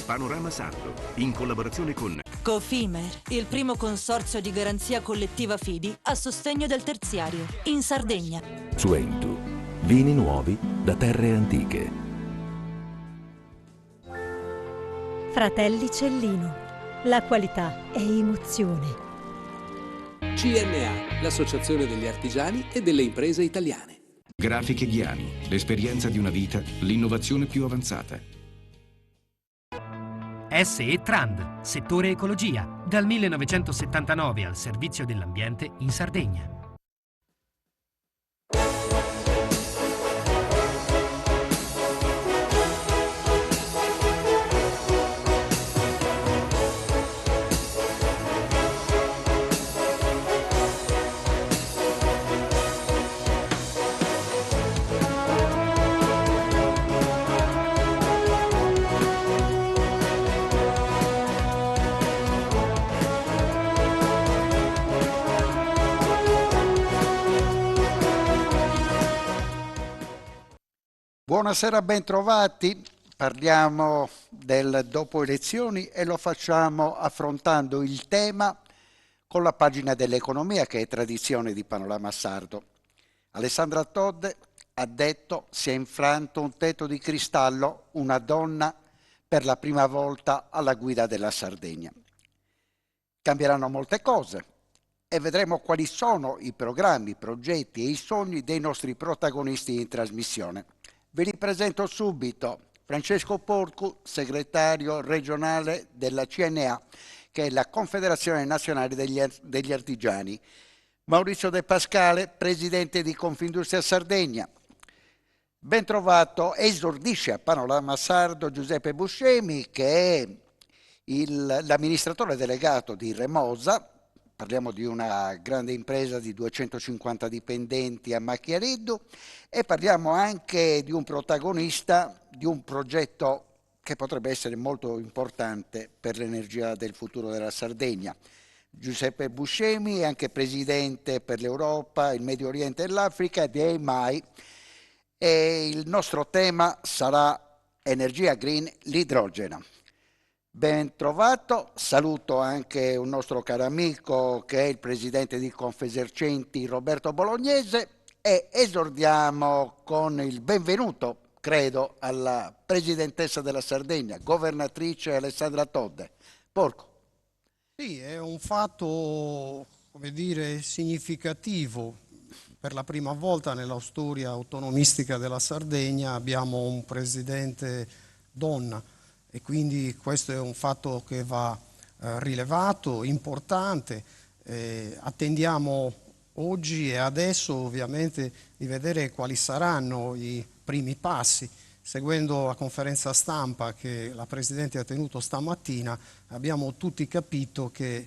Panorama Sardo, in collaborazione con Cofimer, il primo consorzio di garanzia collettiva fidi a sostegno del terziario, in Sardegna. Suentu, vini nuovi da terre antiche. Fratelli Cellino, la qualità è emozione. CNA, l'associazione degli artigiani e delle imprese italiane. Grafiche Ghiani, l'esperienza di una vita, l'innovazione più avanzata. SE Trand, settore ecologia, dal 1979 al servizio dell'ambiente in Sardegna. Buonasera, ben trovati. Parliamo del dopo elezioni e lo facciamo affrontando il tema con la pagina dell'economia, che è tradizione di Panorama Sardo. Alessandra Todde ha detto: si è infranto un tetto di cristallo, una donna per la prima volta alla guida della Sardegna. Cambieranno molte cose e vedremo quali sono i programmi, i progetti e i sogni dei nostri protagonisti in trasmissione. Ve li presento subito. Francesco Porcu, segretario regionale della CNA, che è la Confederazione Nazionale degli Artigiani. Maurizio De Pascale, presidente di Confindustria Sardegna. Ben trovato, esordisce a Panorama Sardo Giuseppe Buscemi, che è l'amministratore delegato di Remosa. Parliamo di una grande impresa di 250 dipendenti a Macchiareddu e parliamo anche di un protagonista di un progetto che potrebbe essere molto importante per l'energia del futuro della Sardegna. Giuseppe Buscemi è anche presidente per l'Europa, il Medio Oriente e l'Africa di EMAI e il nostro tema sarà energia green, l'idrogeno. Ben trovato, saluto anche un nostro caro amico che è il presidente di Confesercenti, Roberto Bolognese, e esordiamo con il benvenuto, credo, alla presidentessa della Sardegna, governatrice Alessandra Todde. Porco. Sì, è un fatto, come dire, significativo. Per la prima volta nella storia autonomistica della Sardegna abbiamo un presidente donna. E quindi questo è un fatto che va rilevato, importante. Attendiamo oggi e adesso ovviamente di vedere quali saranno i primi passi. Seguendo la conferenza stampa che la Presidente ha tenuto stamattina, abbiamo tutti capito che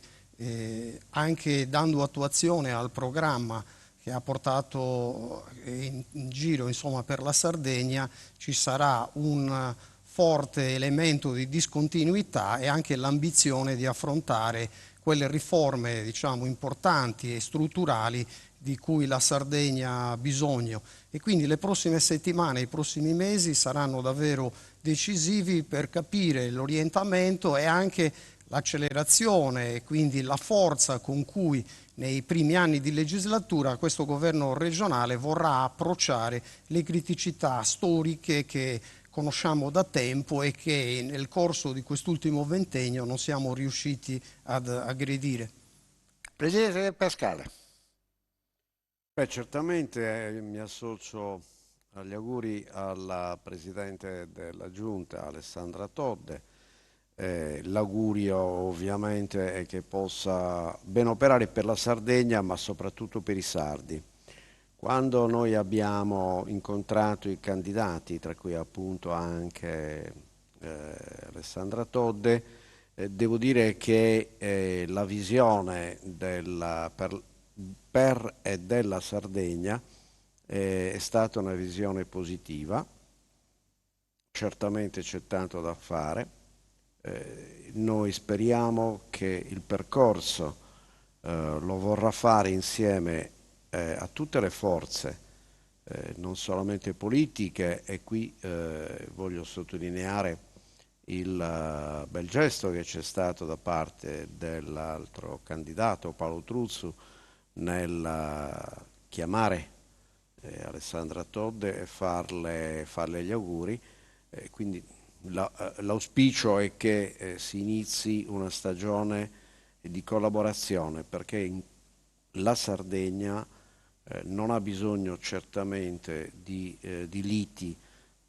anche dando attuazione al programma che ha portato in giro, insomma, per la Sardegna, ci sarà un forte elemento di discontinuità e anche l'ambizione di affrontare quelle riforme, diciamo, importanti e strutturali di cui la Sardegna ha bisogno. E quindi le prossime settimane, i prossimi mesi saranno davvero decisivi per capire l'orientamento e anche l'accelerazione e quindi la forza con cui nei primi anni di legislatura questo governo regionale vorrà approcciare le criticità storiche che conosciamo da tempo e che nel corso di quest'ultimo ventennio non siamo riusciti ad aggredire. Presidente Pascale. Beh, certamente mi associo agli auguri alla Presidente della Giunta, Alessandra Todde. L'augurio ovviamente è che possa ben operare per la Sardegna, ma soprattutto per i sardi. Quando noi abbiamo incontrato i candidati, tra cui appunto anche Alessandra Todde, devo dire che la visione per e della Sardegna è stata una visione positiva. Certamente c'è tanto da fare. Noi speriamo che il percorso lo vorrà fare insieme a tutte le forze, non solamente politiche, e qui voglio sottolineare il bel gesto che c'è stato da parte dell'altro candidato, Paolo Truzzu, nel chiamare Alessandra Todde e farle gli auguri. Quindi l'auspicio è che si inizi una stagione di collaborazione, perché la Sardegna non ha bisogno certamente di liti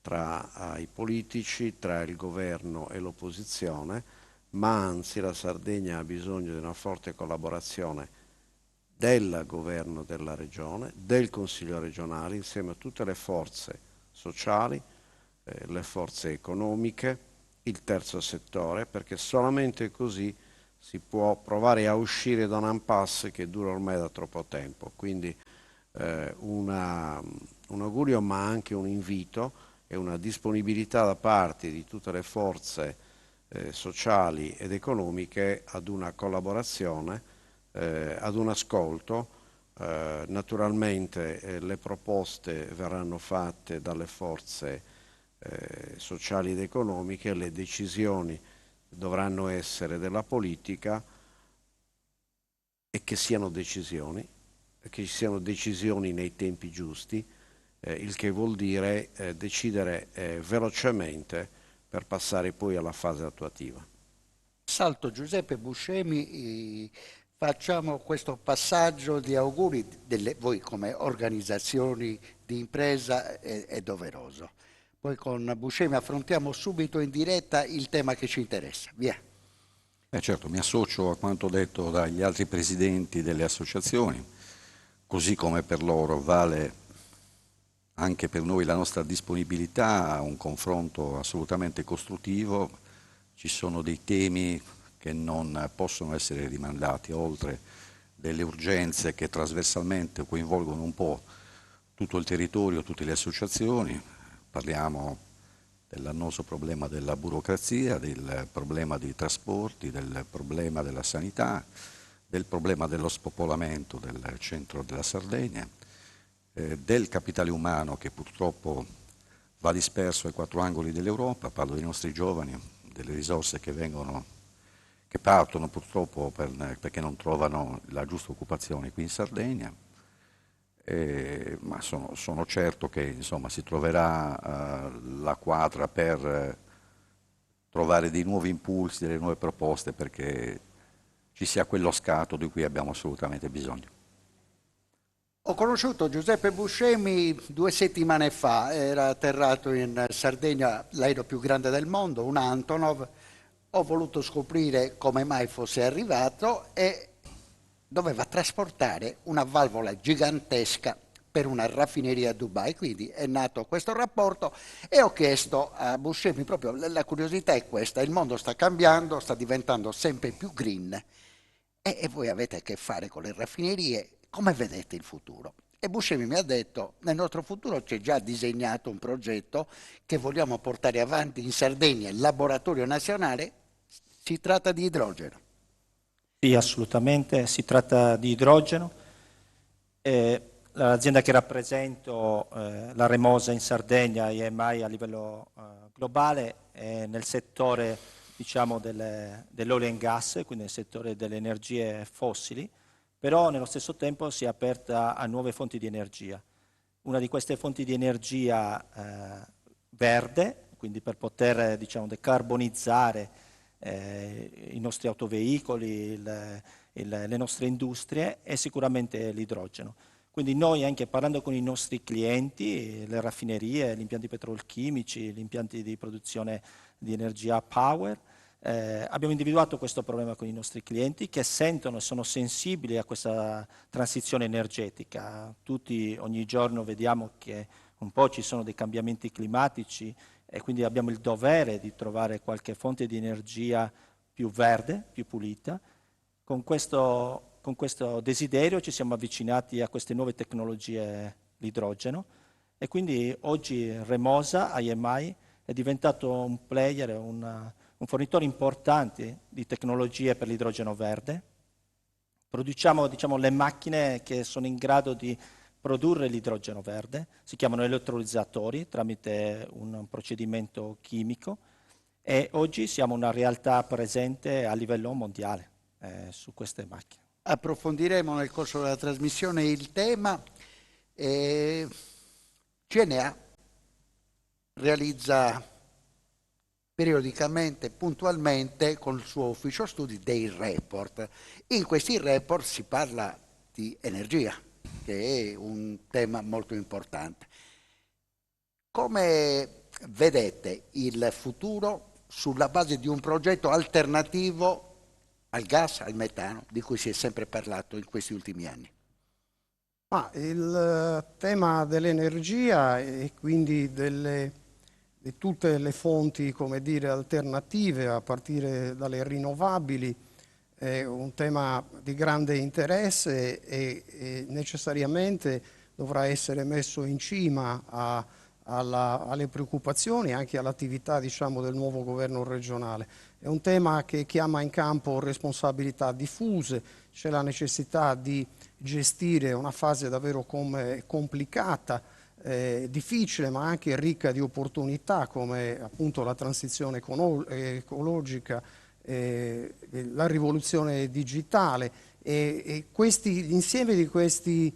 tra i politici, tra il governo e l'opposizione, ma anzi la Sardegna ha bisogno di una forte collaborazione del governo della regione, del Consiglio regionale, insieme a tutte le forze sociali, le forze economiche, il terzo settore, perché solamente così si può provare a uscire da un impasse che dura ormai da troppo tempo. Quindi un augurio, ma anche un invito e una disponibilità da parte di tutte le forze sociali ed economiche ad una collaborazione, ad un ascolto. Naturalmente le proposte verranno fatte dalle forze sociali ed economiche, le decisioni dovranno essere della politica, e che siano decisioni nei tempi giusti, il che vuol dire decidere velocemente per passare poi alla fase attuativa. Salto Giuseppe Buscemi, facciamo questo passaggio di auguri, voi come organizzazioni di impresa è doveroso. Poi con Buscemi affrontiamo subito in diretta il tema che ci interessa. Via. Certo, mi associo a quanto detto dagli altri presidenti delle associazioni, così come per loro vale anche per noi la nostra disponibilità a un confronto assolutamente costruttivo. Ci sono dei temi che non possono essere rimandati, oltre delle urgenze che trasversalmente coinvolgono un po' tutto il territorio, tutte le associazioni. Parliamo dell'annoso problema della burocrazia, del problema dei trasporti, del problema della sanità, del problema dello spopolamento del centro della Sardegna, del capitale umano che purtroppo va disperso ai quattro angoli dell'Europa. Parlo dei nostri giovani, delle risorse che partono purtroppo perché non trovano la giusta occupazione qui in Sardegna. Ma sono certo che insomma, si troverà la quadra per trovare dei nuovi impulsi, delle nuove proposte, perché ci sia quello scatto di cui abbiamo assolutamente bisogno. Ho conosciuto Giuseppe Buscemi 2 settimane fa, era atterrato in Sardegna, l'aereo più grande del mondo, un Antonov. Ho voluto scoprire come mai fosse arrivato e doveva trasportare una valvola gigantesca per una raffineria a Dubai, quindi è nato questo rapporto e ho chiesto a Buscemi, proprio la curiosità è questa, il mondo sta cambiando, sta diventando sempre più green e voi avete a che fare con le raffinerie, come vedete il futuro? E Buscemi mi ha detto, nel nostro futuro c'è già disegnato un progetto che vogliamo portare avanti in Sardegna, il laboratorio nazionale, si tratta di idrogeno. Sì, assolutamente, si tratta di idrogeno. L'azienda che rappresento, la Remosa in Sardegna, IMI a livello globale, è nel settore diciamo, dell'oil and gas, quindi nel settore delle energie fossili, però nello stesso tempo si è aperta a nuove fonti di energia. Una di queste fonti di energia verde, quindi per poter diciamo, decarbonizzare i nostri autoveicoli, le nostre industrie, è sicuramente l'idrogeno. Quindi noi anche parlando con i nostri clienti, le raffinerie, gli impianti petrolchimici, gli impianti di produzione di energia power, abbiamo individuato questo problema con i nostri clienti che sentono e sono sensibili a questa transizione energetica. Tutti ogni giorno vediamo che un po' ci sono dei cambiamenti climatici e quindi abbiamo il dovere di trovare qualche fonte di energia più verde, più pulita. Con questo desiderio ci siamo avvicinati a queste nuove tecnologie, l'idrogeno, e quindi oggi Remosa, IMI, è diventato un player, un fornitore importante di tecnologie per l'idrogeno verde. Produciamo diciamo, le macchine che sono in grado di produrre l'idrogeno verde, si chiamano elettrolizzatori tramite un procedimento chimico, e oggi siamo una realtà presente a livello mondiale su queste macchine. Approfondiremo nel corso della trasmissione il tema. CNA realizza periodicamente, puntualmente, con il suo ufficio studi dei report. In questi report si parla di energia, che è un tema molto importante. Come vedete il futuro sulla base di un progetto alternativo al gas, al metano, di cui si è sempre parlato in questi ultimi anni? Ma il tema dell'energia e quindi di tutte le fonti, come dire, alternative, a partire dalle rinnovabili, è un tema di grande interesse e necessariamente dovrà essere messo in cima alle preoccupazioni e anche all'attività, diciamo, del nuovo governo regionale. È un tema che chiama in campo responsabilità diffuse, c'è la necessità di gestire una fase davvero complicata, difficile ma anche ricca di opportunità, come appunto la transizione ecologica, la rivoluzione digitale e l'insieme di queste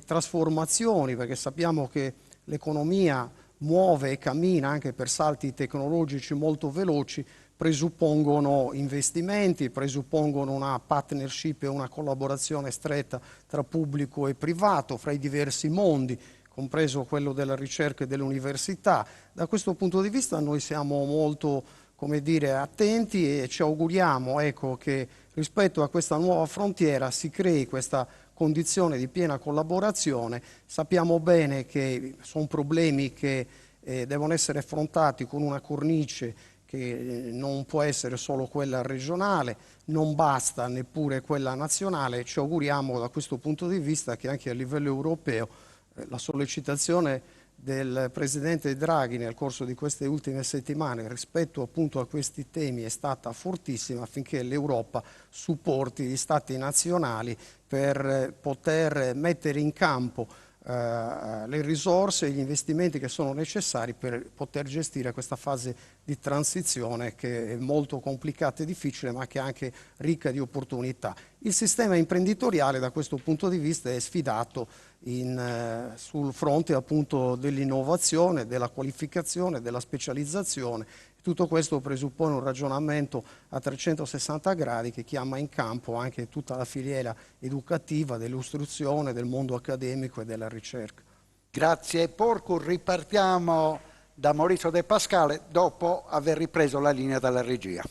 trasformazioni, perché sappiamo che l'economia muove e cammina anche per salti tecnologici molto veloci, presuppongono investimenti, presuppongono una partnership e una collaborazione stretta tra pubblico e privato, fra i diversi mondi, compreso quello della ricerca e dell'università. Da questo punto di vista noi siamo molto, come dire, attenti e ci auguriamo, ecco, che rispetto a questa nuova frontiera si crei questa condizione di piena collaborazione. Sappiamo bene che sono problemi che devono essere affrontati con una cornice che non può essere solo quella regionale, non basta neppure quella nazionale. Ci auguriamo da questo punto di vista che anche a livello europeo la sollecitazione del Presidente Draghi nel corso di queste ultime settimane rispetto appunto a questi temi è stata fortissima, affinché l'Europa supporti gli Stati nazionali per poter mettere in campo le risorse e gli investimenti che sono necessari per poter gestire questa fase di transizione che è molto complicata e difficile, ma che è anche ricca di opportunità. Il sistema imprenditoriale da questo punto di vista è sfidato sul fronte appunto dell'innovazione, della qualificazione, della specializzazione. Tutto questo presuppone un ragionamento a 360 gradi che chiama in campo anche tutta la filiera educativa, dell'istruzione, del mondo accademico e della ricerca. Grazie Porcu, ripartiamo da Maurizio De Pascale dopo aver ripreso la linea dalla regia.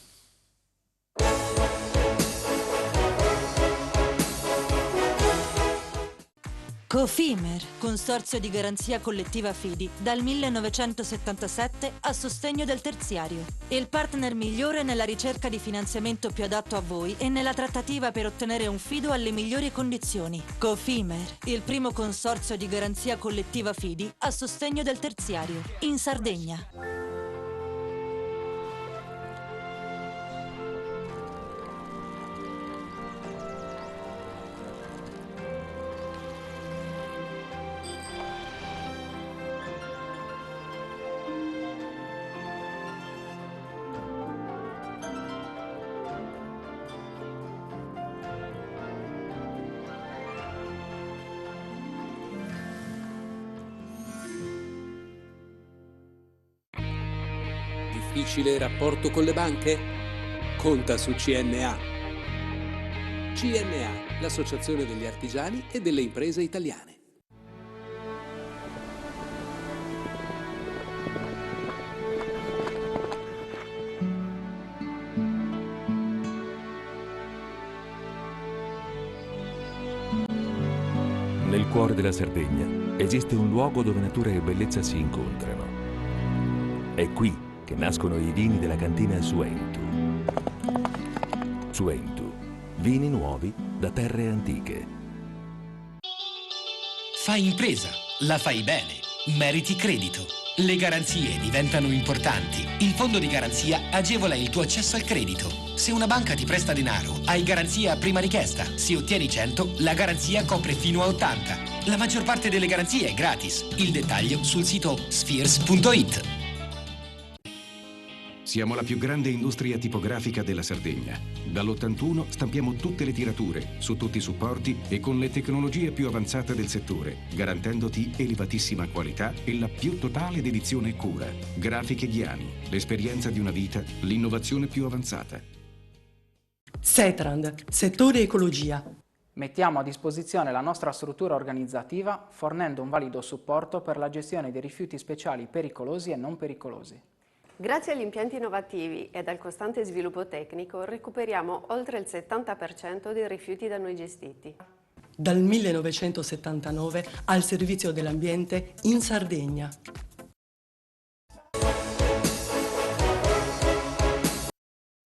Cofimer, consorzio di garanzia collettiva Fidi, dal 1977 a sostegno del terziario. Il partner migliore nella ricerca di finanziamento più adatto a voi e nella trattativa per ottenere un fido alle migliori condizioni. Cofimer, il primo consorzio di garanzia collettiva Fidi a sostegno del terziario, in Sardegna. Difficile rapporto con le banche? Conta su CNA. CNA, l'associazione degli artigiani e delle imprese italiane. Nel cuore della Sardegna esiste un luogo dove natura e bellezza si incontrano. È qui che nascono i vini della cantina Suentu. Suentu, vini nuovi da terre antiche. Fai impresa, la fai bene, meriti credito. Le garanzie diventano importanti. Il fondo di garanzia agevola il tuo accesso al credito. Se una banca ti presta denaro, hai garanzia a prima richiesta. Se ottieni 100, la garanzia copre fino a 80. La maggior parte delle garanzie è gratis. Il dettaglio sul sito spheres.it. Siamo la più grande industria tipografica della Sardegna. Dall'81 stampiamo tutte le tirature, su tutti i supporti e con le tecnologie più avanzate del settore, garantendoti elevatissima qualità e la più totale dedizione e cura. Grafiche Ghiani, l'esperienza di una vita, l'innovazione più avanzata. Setrand, settore ecologia. Mettiamo a disposizione la nostra struttura organizzativa fornendo un valido supporto per la gestione dei rifiuti speciali pericolosi e non pericolosi. Grazie agli impianti innovativi ed al costante sviluppo tecnico recuperiamo oltre il 70% dei rifiuti da noi gestiti. Dal 1979 al servizio dell'ambiente in Sardegna.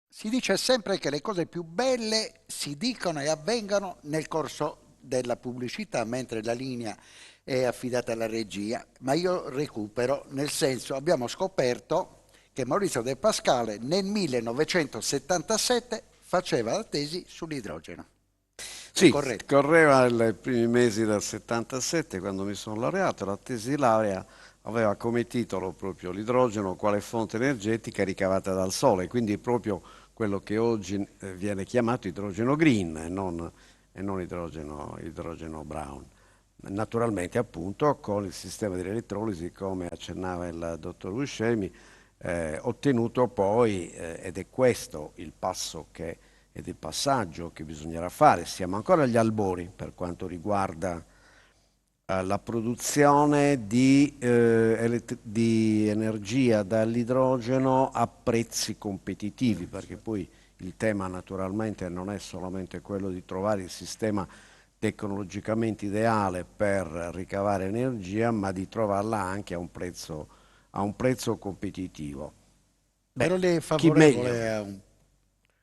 Si dice sempre che le cose più belle si dicono e avvengono nel corso della pubblicità, mentre la linea è affidata alla regia, ma io recupero, nel senso abbiamo scoperto che Maurizio De Pascale nel 1977 faceva la tesi sull'idrogeno. Sì, Corretto. correva i primi mesi del 77 quando mi sono laureato, la tesi di laurea aveva come titolo proprio l'idrogeno quale fonte energetica ricavata dal sole, quindi proprio quello che oggi viene chiamato idrogeno green e non idrogeno brown. Naturalmente appunto con il sistema di elettrolisi, come accennava il dottor Buscemi, ottenuto poi, ed è questo il passaggio che bisognerà fare. Siamo ancora agli albori per quanto riguarda la produzione di energia dall'idrogeno a prezzi competitivi, perché poi il tema naturalmente non è solamente quello di trovare il sistema tecnologicamente ideale per ricavare energia, ma di trovarla anche a un prezzo competitivo. Però lei è favorevole a un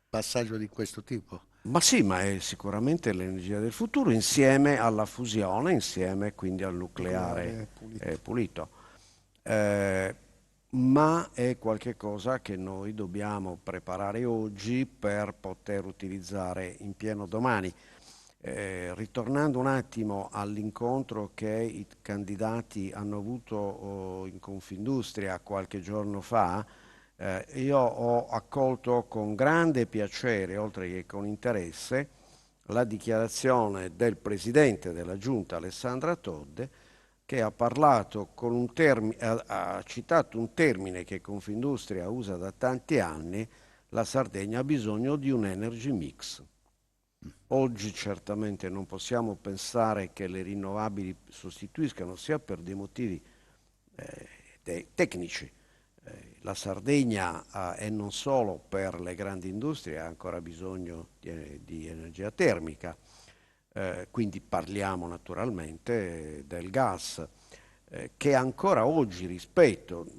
passaggio di questo tipo? Ma sì, ma è sicuramente l'energia del futuro insieme alla fusione, insieme quindi al nucleare pulito. Ma è qualcosa che noi dobbiamo preparare oggi per poter utilizzare in pieno domani. Ritornando un attimo all'incontro che i candidati hanno avuto in Confindustria qualche giorno fa, io ho accolto con grande piacere, oltre che con interesse, la dichiarazione del Presidente della Giunta, Alessandra Todde, che ha parlato con ha citato un termine che Confindustria usa da tanti anni: la Sardegna ha bisogno di un energy mix. Oggi certamente non possiamo pensare che le rinnovabili sostituiscano, sia per dei motivi tecnici. La Sardegna e non solo per le grandi industrie ha ancora bisogno di energia termica, quindi parliamo naturalmente del gas, che ancora oggi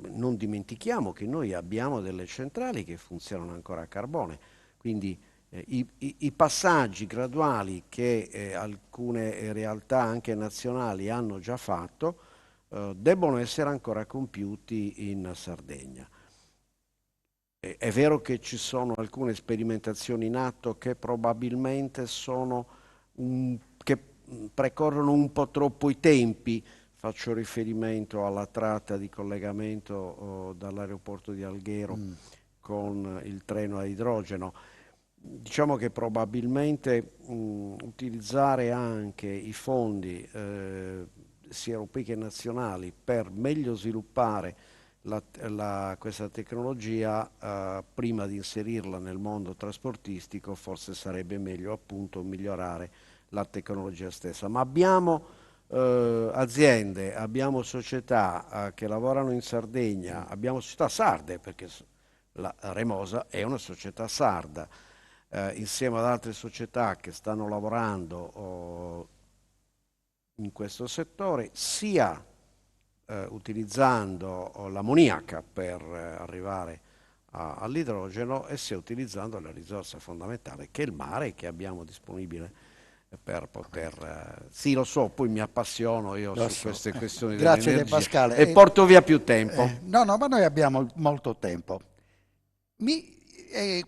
non dimentichiamo che noi abbiamo delle centrali che funzionano ancora a carbone, quindi i passaggi graduali che alcune realtà anche nazionali hanno già fatto debbono essere ancora compiuti in Sardegna. È vero che ci sono alcune sperimentazioni in atto che probabilmente che precorrono un po' troppo i tempi. Faccio riferimento alla tratta di collegamento dall'aeroporto di Alghero con il treno a idrogeno. Diciamo che probabilmente utilizzare anche i fondi sia europei che nazionali per meglio sviluppare questa tecnologia prima di inserirla nel mondo trasportistico, forse sarebbe meglio appunto migliorare la tecnologia stessa. Ma abbiamo aziende, abbiamo società che lavorano in Sardegna, abbiamo società sarde, perché la Remosa è una società sarda, insieme ad altre società che stanno lavorando in questo settore, sia utilizzando l'ammoniaca per arrivare all'idrogeno e sia utilizzando la risorsa fondamentale che è il mare, che abbiamo disponibile per poter... Sì, lo so, poi mi appassiono io su queste questioni Grazie dell'energia Pascale. E porto via più tempo. No, ma noi abbiamo molto tempo.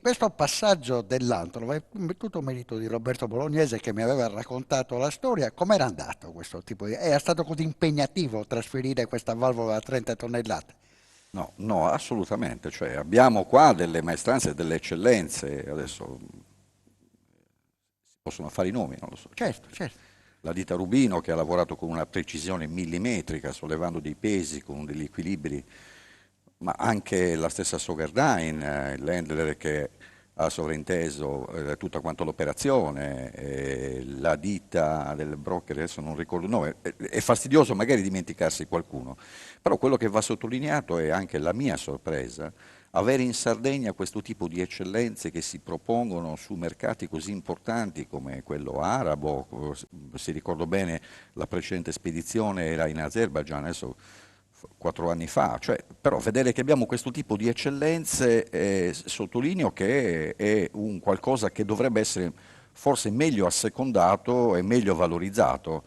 Questo passaggio dell'antro è tutto merito di Roberto Bolognese, che mi aveva raccontato la storia. Com'era andato questo tipo di... È stato così impegnativo trasferire questa valvola a 30 tonnellate? No, no, assolutamente. Cioè, abbiamo qua delle maestranze e delle eccellenze. Adesso si possono fare i nomi, non lo so. Certo, certo. La ditta Rubino, che ha lavorato con una precisione millimetrica, sollevando dei pesi con degli equilibri, ma anche la stessa Sogerdine, l'handler che ha sovrinteso tutta quanto l'operazione, la ditta del broker, adesso non ricordo il nome, è fastidioso magari dimenticarsi qualcuno, però quello che va sottolineato è anche la mia sorpresa, avere in Sardegna questo tipo di eccellenze che si propongono su mercati così importanti come quello arabo, se ricordo bene la precedente spedizione era in Azerbaijan, adesso 4 anni fa, cioè, però vedere che abbiamo questo tipo di eccellenze, sottolineo che è un qualcosa che dovrebbe essere forse meglio assecondato e meglio valorizzato.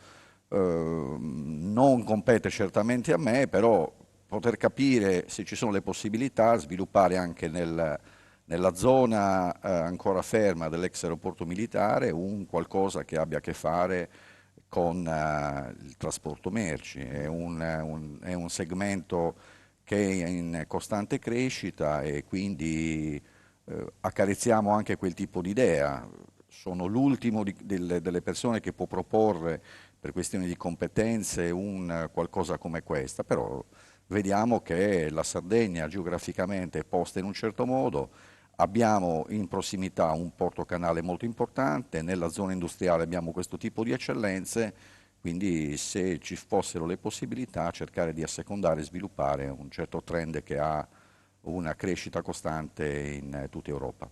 Non compete certamente a me, però poter capire se ci sono le possibilità, sviluppare anche nella zona ancora ferma dell'ex aeroporto militare un qualcosa che abbia a che fare con il trasporto merci, è un segmento che è in costante crescita e quindi accarezziamo anche quel tipo di idea. Sono l'ultimo delle persone che può proporre per questioni di competenze un qualcosa come questa, però vediamo che la Sardegna geograficamente è posta in un certo modo, abbiamo in prossimità un porto canale molto importante, nella zona industriale abbiamo questo tipo di eccellenze, quindi se ci fossero le possibilità cercare di assecondare e sviluppare un certo trend che ha una crescita costante in tutta Europa.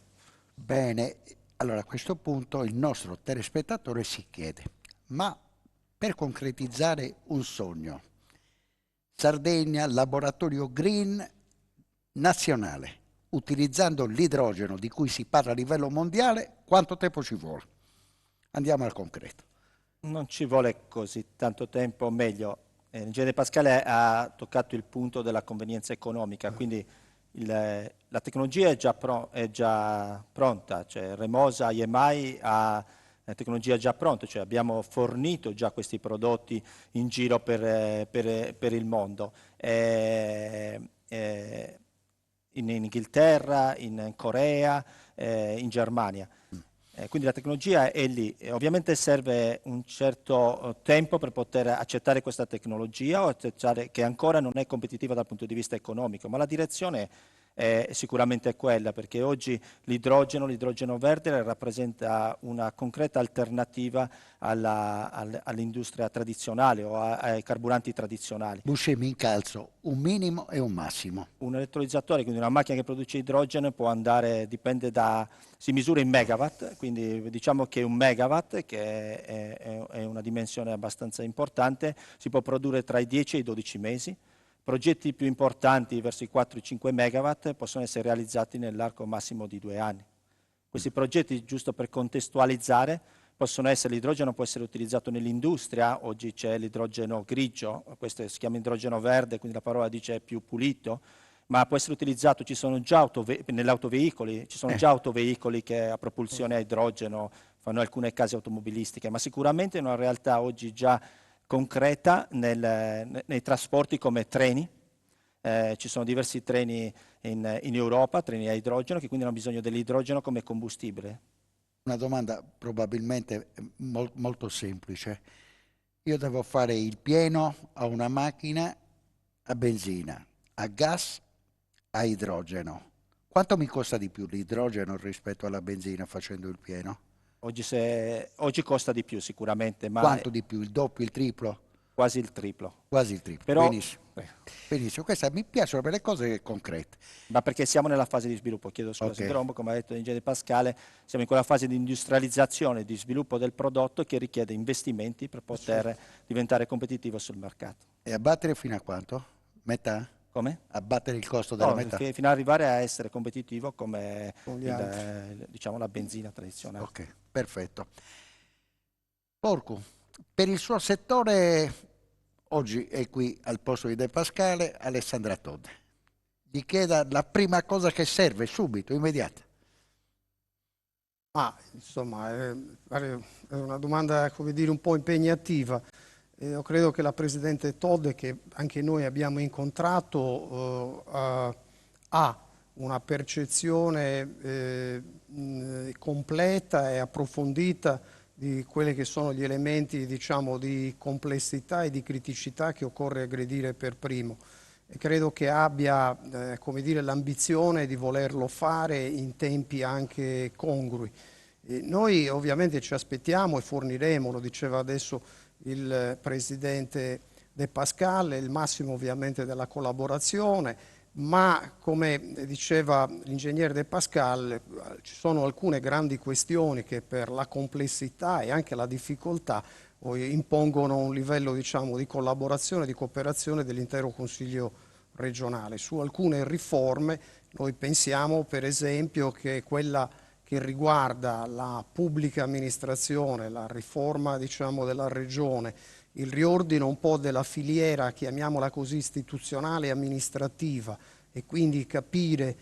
Bene, allora a questo punto il nostro telespettatore si chiede, ma per concretizzare un sogno, Sardegna, laboratorio green nazionale, utilizzando l'idrogeno di cui si parla a livello mondiale, quanto tempo ci vuole? Andiamo al concreto. Non ci vuole così tanto tempo, meglio. L'ingegnere Pascale ha toccato il punto della convenienza economica, quindi la tecnologia è già pronta, cioè Remosa, IMI ha la tecnologia già pronta, cioè abbiamo fornito già questi prodotti in giro per il mondo. In Inghilterra, in Corea, in Germania. Quindi la tecnologia è lì. Ovviamente serve un certo tempo per poter accettare questa tecnologia o accettare che ancora non è competitiva dal punto di vista economico, ma la direzione è sicuramente quella, perché oggi l'idrogeno verde rappresenta una concreta alternativa all'industria tradizionale o ai carburanti tradizionali. Busce mi incalzo un minimo e un massimo. Un elettrolizzatore, quindi una macchina che produce idrogeno, può andare, si misura in megawatt, quindi diciamo che un megawatt, che è una dimensione abbastanza importante, si può produrre tra i 10 e i 12 mesi. Progetti più importanti, verso i 4-5 megawatt, possono essere realizzati nell'arco massimo di 2 anni. Questi progetti, giusto per contestualizzare, l'idrogeno può essere utilizzato nell'industria, oggi c'è l'idrogeno grigio, questo si chiama idrogeno verde, quindi la parola dice più pulito, ma può essere utilizzato, ci sono già nell'autoveicoli, ci sono già autoveicoli che a propulsione a idrogeno fanno alcune case automobilistiche, ma sicuramente è una realtà oggi già concreta nei trasporti come treni. Ci sono diversi treni in Europa, treni a idrogeno, che quindi hanno bisogno dell'idrogeno come combustibile. Una domanda probabilmente molto semplice. Io devo fare il pieno a una macchina a benzina, a gas, a idrogeno. Quanto mi costa di più l'idrogeno rispetto alla benzina facendo il pieno? Oggi costa di più sicuramente, ma... Quanto di più? Il doppio, il triplo? Quasi il triplo. Quasi il triplo, Però, benissimo. Benissimo, mi piacciono per le cose concrete. Ma perché siamo nella fase di sviluppo, chiedo scusa, però come ha detto l'ingegnere Pascale, siamo in quella fase di industrializzazione, di sviluppo del prodotto che richiede investimenti per poter diventare competitivo sul mercato. E abbattere fino a quanto? Metà? Come? Abbattere il costo della metà? Fino ad arrivare a essere competitivo come diciamo la benzina tradizionale. Ok, perfetto. Porcu, per il suo settore, oggi è qui al posto di De Pascale Alessandra Todde. Gli chieda la prima cosa che serve, subito, immediata. Insomma, è una domanda, come dire, un po' impegnativa. Io credo che la Presidente Todde, che anche noi abbiamo incontrato, ha una percezione completa e approfondita di quelli che sono gli elementi, diciamo, di complessità e di criticità che occorre aggredire per primo. E credo che abbia, come dire, l'ambizione di volerlo fare in tempi anche congrui. Noi ovviamente ci aspettiamo e forniremo, lo diceva adesso il Presidente De Pascal, il massimo ovviamente della collaborazione, ma come diceva l'ingegnere De Pascal ci sono alcune grandi questioni che per la complessità e anche la difficoltà impongono un livello, diciamo, di collaborazione e di cooperazione dell'intero Consiglio regionale. Su alcune riforme noi pensiamo per esempio che quella che riguarda la pubblica amministrazione, la riforma, diciamo, della regione, il riordino un po' della filiera, chiamiamola così, istituzionale e amministrativa, e quindi capire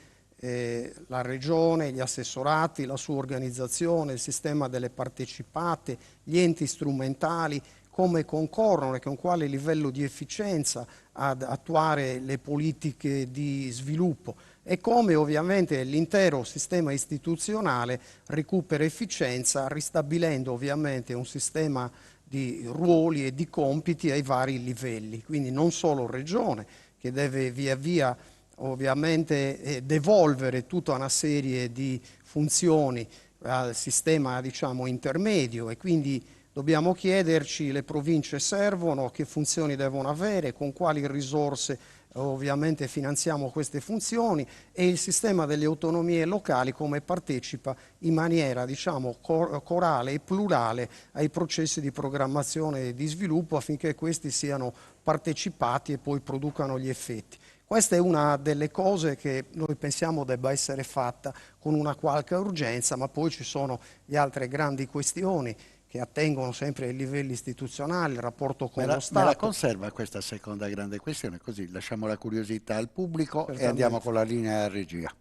la regione, gli assessorati, la sua organizzazione, il sistema delle partecipate, gli enti strumentali, come concorrono e con quale livello di efficienza ad attuare le politiche di sviluppo e come ovviamente l'intero sistema istituzionale recupera efficienza ristabilendo ovviamente un sistema di ruoli e di compiti ai vari livelli, quindi non solo regione che deve via via ovviamente devolvere tutta una serie di funzioni al sistema, diciamo, intermedio, e quindi dobbiamo chiederci: le province servono, che funzioni devono avere, con quali risorse ovviamente finanziamo queste funzioni, e il sistema delle autonomie locali come partecipa in maniera, diciamo, corale e plurale ai processi di programmazione e di sviluppo affinché questi siano partecipati e poi producano gli effetti. Questa è una delle cose che noi pensiamo debba essere fatta con una qualche urgenza, ma poi ci sono le altre grandi questioni che attengono sempre ai livelli istituzionali, il rapporto con lo Stato. Me la conserva questa seconda grande questione, così lasciamo la curiosità al pubblico e andiamo con la linea regia.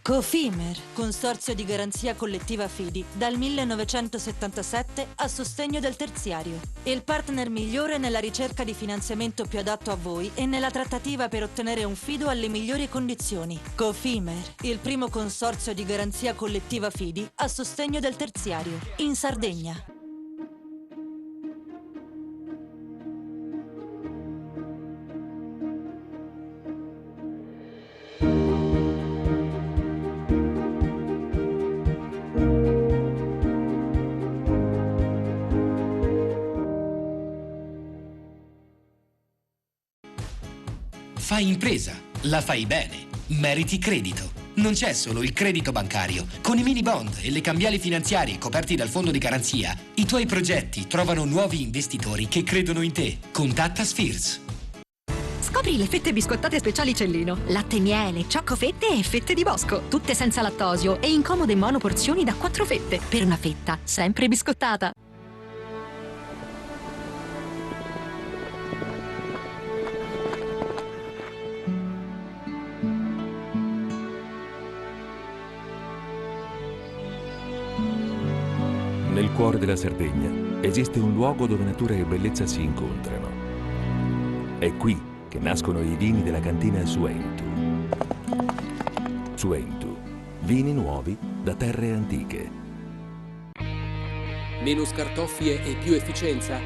Cofimer, Consorzio di Garanzia Collettiva Fidi, dal 1977 a sostegno del terziario. Il partner migliore nella ricerca di finanziamento più adatto a voi e nella trattativa per ottenere un fido alle migliori condizioni. Cofimer, il primo consorzio di garanzia collettiva Fidi a sostegno del terziario, in Sardegna. Fai impresa, la fai bene, meriti credito. Non c'è solo il credito bancario. Con i mini bond e le cambiali finanziarie coperti dal fondo di garanzia, i tuoi progetti trovano nuovi investitori che credono in te. Contatta Spheres. Scopri le fette biscottate speciali Cellino. Latte miele, cioccolafette e fette di bosco. Tutte senza lattosio e in comode monoporzioni da 4 fette. Per una fetta sempre biscottata. Nel cuore della Sardegna esiste un luogo dove natura e bellezza si incontrano. È qui che nascono i vini della cantina Suentu. Suentu, vini nuovi da terre antiche. Meno scartoffie e più efficienza?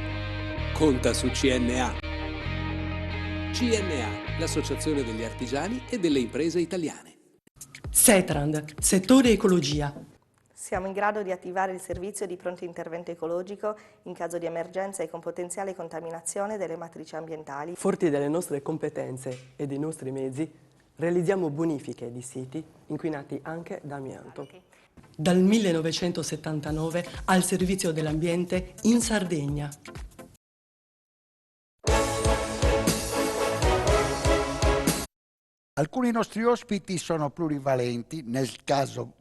Conta su CNA. CNA, l'associazione degli artigiani e delle imprese italiane. Setrand, settore ecologia. Siamo in grado di attivare il servizio di pronto intervento ecologico in caso di emergenza e con potenziale contaminazione delle matrici ambientali. Forti delle nostre competenze e dei nostri mezzi, realizziamo bonifiche di siti inquinati anche da amianto. Dal 1979 al servizio dell'ambiente in Sardegna. Alcuni nostri ospiti sono plurivalenti, nel caso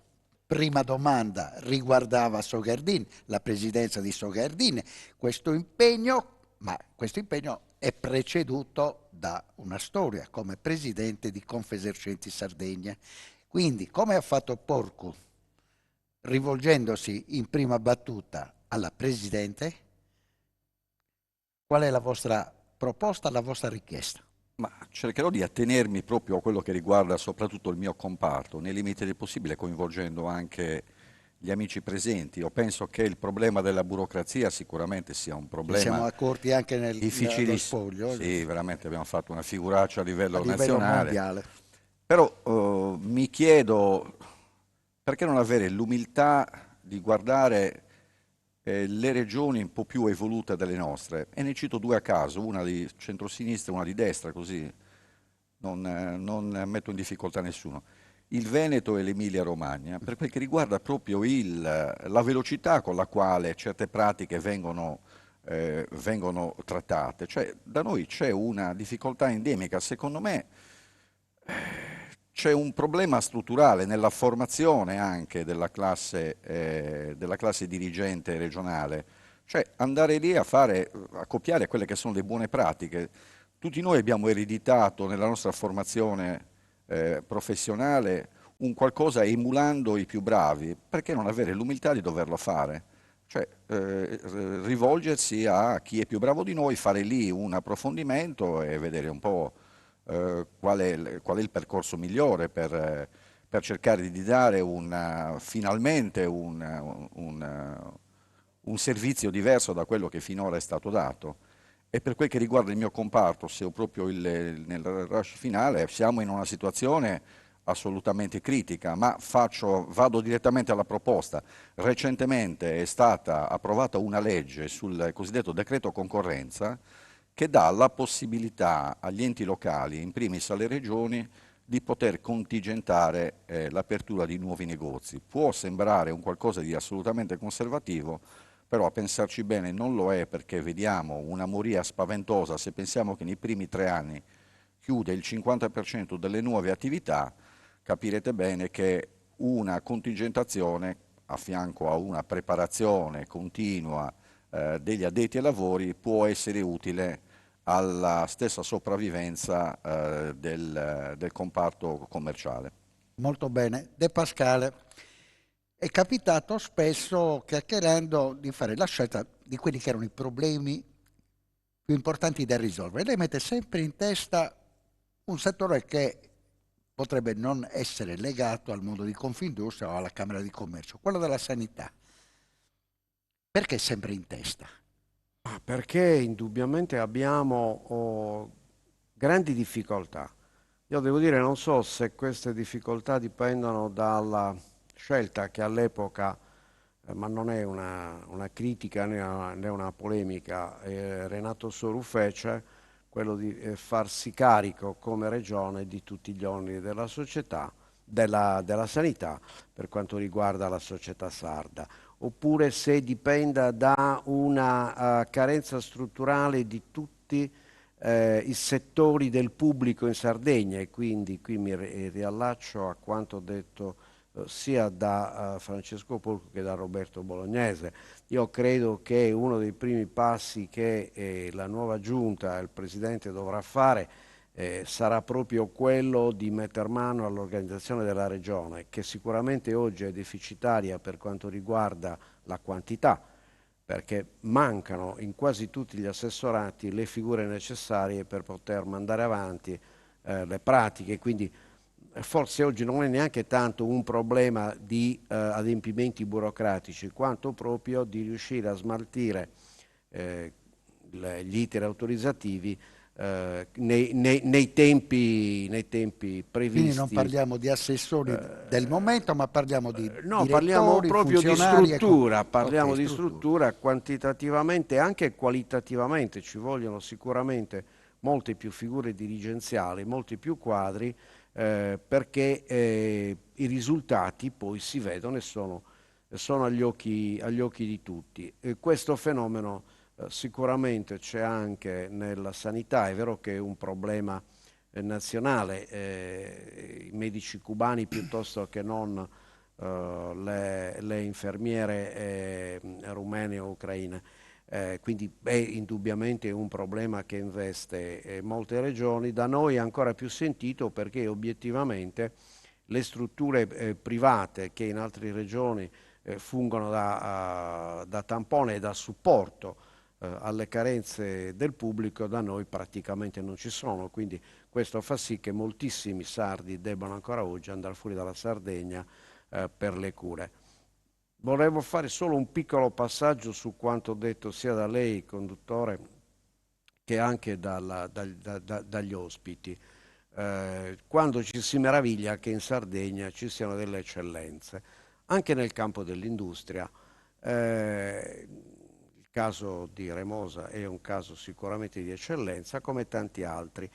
prima domanda riguardava Sogerdin, la presidenza di Sogerdin, questo impegno è preceduto da una storia come presidente di Confesercenti Sardegna. Quindi, come ha fatto Porcu, rivolgendosi in prima battuta alla Presidente, qual è la vostra proposta, la vostra richiesta? Ma cercherò di attenermi proprio a quello che riguarda soprattutto il mio comparto, nei limiti del possibile, coinvolgendo anche gli amici presenti. Io penso che il problema della burocrazia sicuramente sia un problema siamo accorti anche nello spoglio. Sì, veramente abbiamo fatto una figuraccia a livello nazionale. Mondiale. Però mi chiedo perché non avere l'umiltà di guardare le regioni un po' più evolute delle nostre, e ne cito due a caso, una di centrosinistra e una di destra, così non metto in difficoltà nessuno. Il Veneto e l'Emilia Romagna, per quel che riguarda proprio la velocità con la quale certe pratiche vengono trattate. Cioè, da noi c'è una difficoltà endemica, secondo me c'è un problema strutturale nella formazione anche della classe dirigente regionale, cioè andare lì a copiare quelle che sono le buone pratiche. Tutti noi abbiamo ereditato nella nostra formazione professionale un qualcosa emulando i più bravi, perché non avere l'umiltà di doverlo fare? Cioè rivolgersi a chi è più bravo di noi, fare lì un approfondimento e vedere un po' qual è il percorso migliore per cercare di dare finalmente un servizio diverso da quello che finora è stato dato. E per quel che riguarda il mio comparto, se proprio nel rush finale, siamo in una situazione assolutamente critica, ma vado direttamente alla proposta. Recentemente è stata approvata una legge sul cosiddetto decreto concorrenza, che dà la possibilità agli enti locali, in primis alle regioni, di poter contingentare l'apertura di nuovi negozi. Può sembrare un qualcosa di assolutamente conservativo, però a pensarci bene non lo è, perché vediamo una moria spaventosa se pensiamo che nei primi 3 anni chiude il 50% delle nuove attività. Capirete bene che una contingentazione a fianco a una preparazione continua degli addetti ai lavori può essere utile alla stessa sopravvivenza del comparto commerciale. Molto bene. De Pascale, è capitato spesso, chiacchierando, di fare la scelta di quelli che erano i problemi più importanti da risolvere. Lei mette sempre in testa un settore che potrebbe non essere legato al mondo di Confindustria o alla Camera di Commercio, quello della sanità. Perché sempre in testa? Perché indubbiamente abbiamo grandi difficoltà. Io devo dire, non so se queste difficoltà dipendono dalla scelta che all'epoca, ma non è una critica né una polemica, Renato Soru fece, quello di farsi carico come regione di tutti gli oneri della società, della sanità per quanto riguarda la società sarda, oppure se dipenda da una carenza strutturale di tutti i settori del pubblico in Sardegna, e quindi qui mi riallaccio a quanto detto sia da Francesco Porcu che da Roberto Bolognese. Io credo che uno dei primi passi che la nuova giunta e il Presidente dovrà fare sarà proprio quello di metter mano all'organizzazione della Regione, che sicuramente oggi è deficitaria per quanto riguarda la quantità, perché mancano in quasi tutti gli assessorati le figure necessarie per poter mandare avanti le pratiche, quindi forse oggi non è neanche tanto un problema di adempimenti burocratici, quanto proprio di riuscire a smaltire gli iter autorizzativi nei tempi previsti. Quindi non parliamo di assessori del momento, ma parliamo di no, parliamo proprio di struttura, parliamo di struttura quantitativamente e anche qualitativamente. Ci vogliono sicuramente molte più figure dirigenziali, molti più quadri, perché i risultati poi si vedono e sono agli occhi di tutti. Questo fenomeno sicuramente c'è anche nella sanità. È vero che è un problema nazionale, i medici cubani piuttosto che non le infermiere rumene o ucraine. quindi è indubbiamente un problema che investe molte regioni, da noi è ancora più sentito perché obiettivamente le strutture private che in altre regioni fungono da tampone e da supporto alle carenze del pubblico, da noi praticamente non ci sono, quindi questo fa sì che moltissimi sardi debbano ancora oggi andare fuori dalla Sardegna per le cure. Volevo fare solo un piccolo passaggio su quanto detto sia da lei, conduttore, che anche dagli ospiti. Quando ci si meraviglia che in Sardegna ci siano delle eccellenze, anche nel campo dell'industria. Il caso di Remosa è un caso sicuramente di eccellenza, come tanti altri.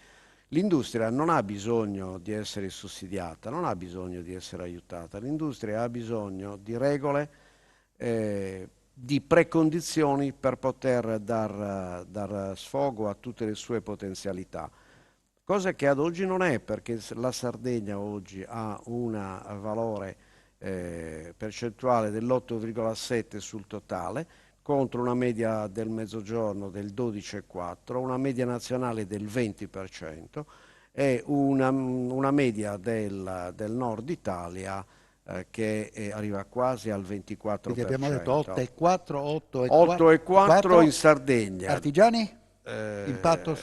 L'industria non ha bisogno di essere sussidiata, non ha bisogno di essere aiutata. L'industria ha bisogno di regole, di precondizioni per poter dar sfogo a tutte le sue potenzialità. Cosa che ad oggi non è, perché la Sardegna oggi ha un valore percentuale dell'8,7 sul totale, contro una media del Mezzogiorno del 12,4, una media nazionale del 20% e una media del Nord Italia che arriva quasi al 24%. Quindi abbiamo detto 8,4, 8,4 in Sardegna. Artigiani? Impatto?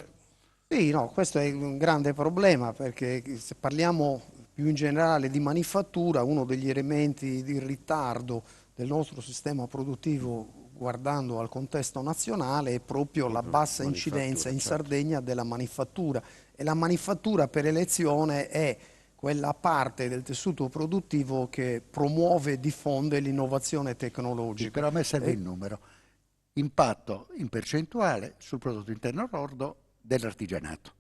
Sì, no, questo è un grande problema perché se parliamo più in generale di manifattura, uno degli elementi di ritardo del nostro sistema produttivo guardando al contesto nazionale è proprio la bassa incidenza in Sardegna della manifattura, e la manifattura per elezione è quella parte del tessuto produttivo che promuove e diffonde l'innovazione tecnologica. Sì, però a me serve il numero. Impatto in percentuale sul prodotto interno lordo dell'artigianato.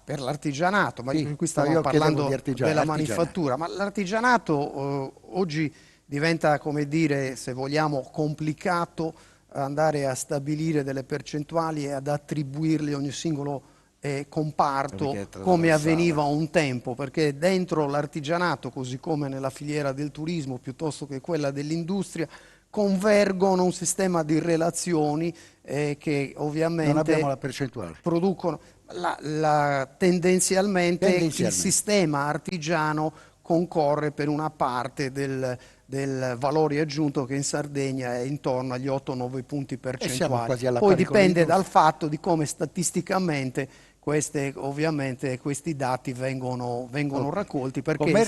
Per l'artigianato, ma sì, qui stiamo parlando della manifattura, ma l'artigianato oggi diventa, come dire, se vogliamo, complicato andare a stabilire delle percentuali e ad attribuirle a ogni singolo comparto come avveniva un tempo, perché dentro l'artigianato, così come nella filiera del turismo piuttosto che quella dell'industria, convergono un sistema di relazioni che ovviamente non abbiamo la percentuale. Producono tendenzialmente il sistema artigiano concorre per una parte del valore aggiunto che in Sardegna è intorno agli 8-9 punti percentuali. Poi dipende dal fatto di come statisticamente ovviamente questi dati vengono raccolti, perché il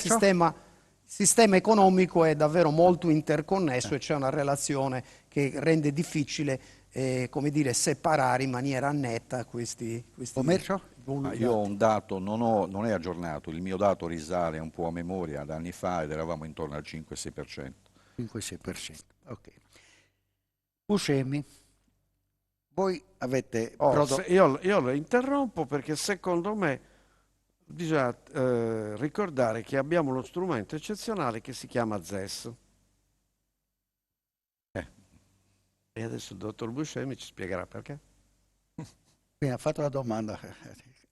sistema economico è davvero molto interconnesso e c'è una relazione che rende difficile come dire, separare in maniera netta questi commercio? Io ho un dato, non è aggiornato, il mio dato risale un po' a memoria ad anni fa ed eravamo intorno al 5-6%. 5-6%, ok. Buscemi, voi avete... io lo interrompo perché secondo me bisogna ricordare che abbiamo uno strumento eccezionale che si chiama ZES. E adesso il dottor Buscemi ci spiegherà perché. Mi ha fatto la domanda.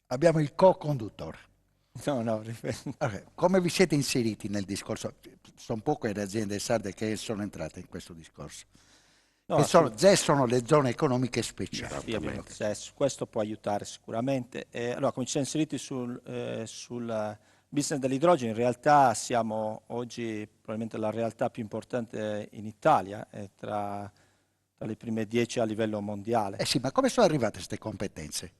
Abbiamo il co-conduttore. No, okay. Come vi siete inseriti nel discorso? Sono poche le aziende sarde che sono entrate in questo discorso. No, ZES sono le zone economiche speciali. Questo può aiutare sicuramente. Allora, come ci siamo inseriti sul business dell'idrogeno, in realtà siamo oggi probabilmente la realtà più importante in Italia, tra le prime 10 a livello mondiale. Sì, ma come sono arrivate queste competenze?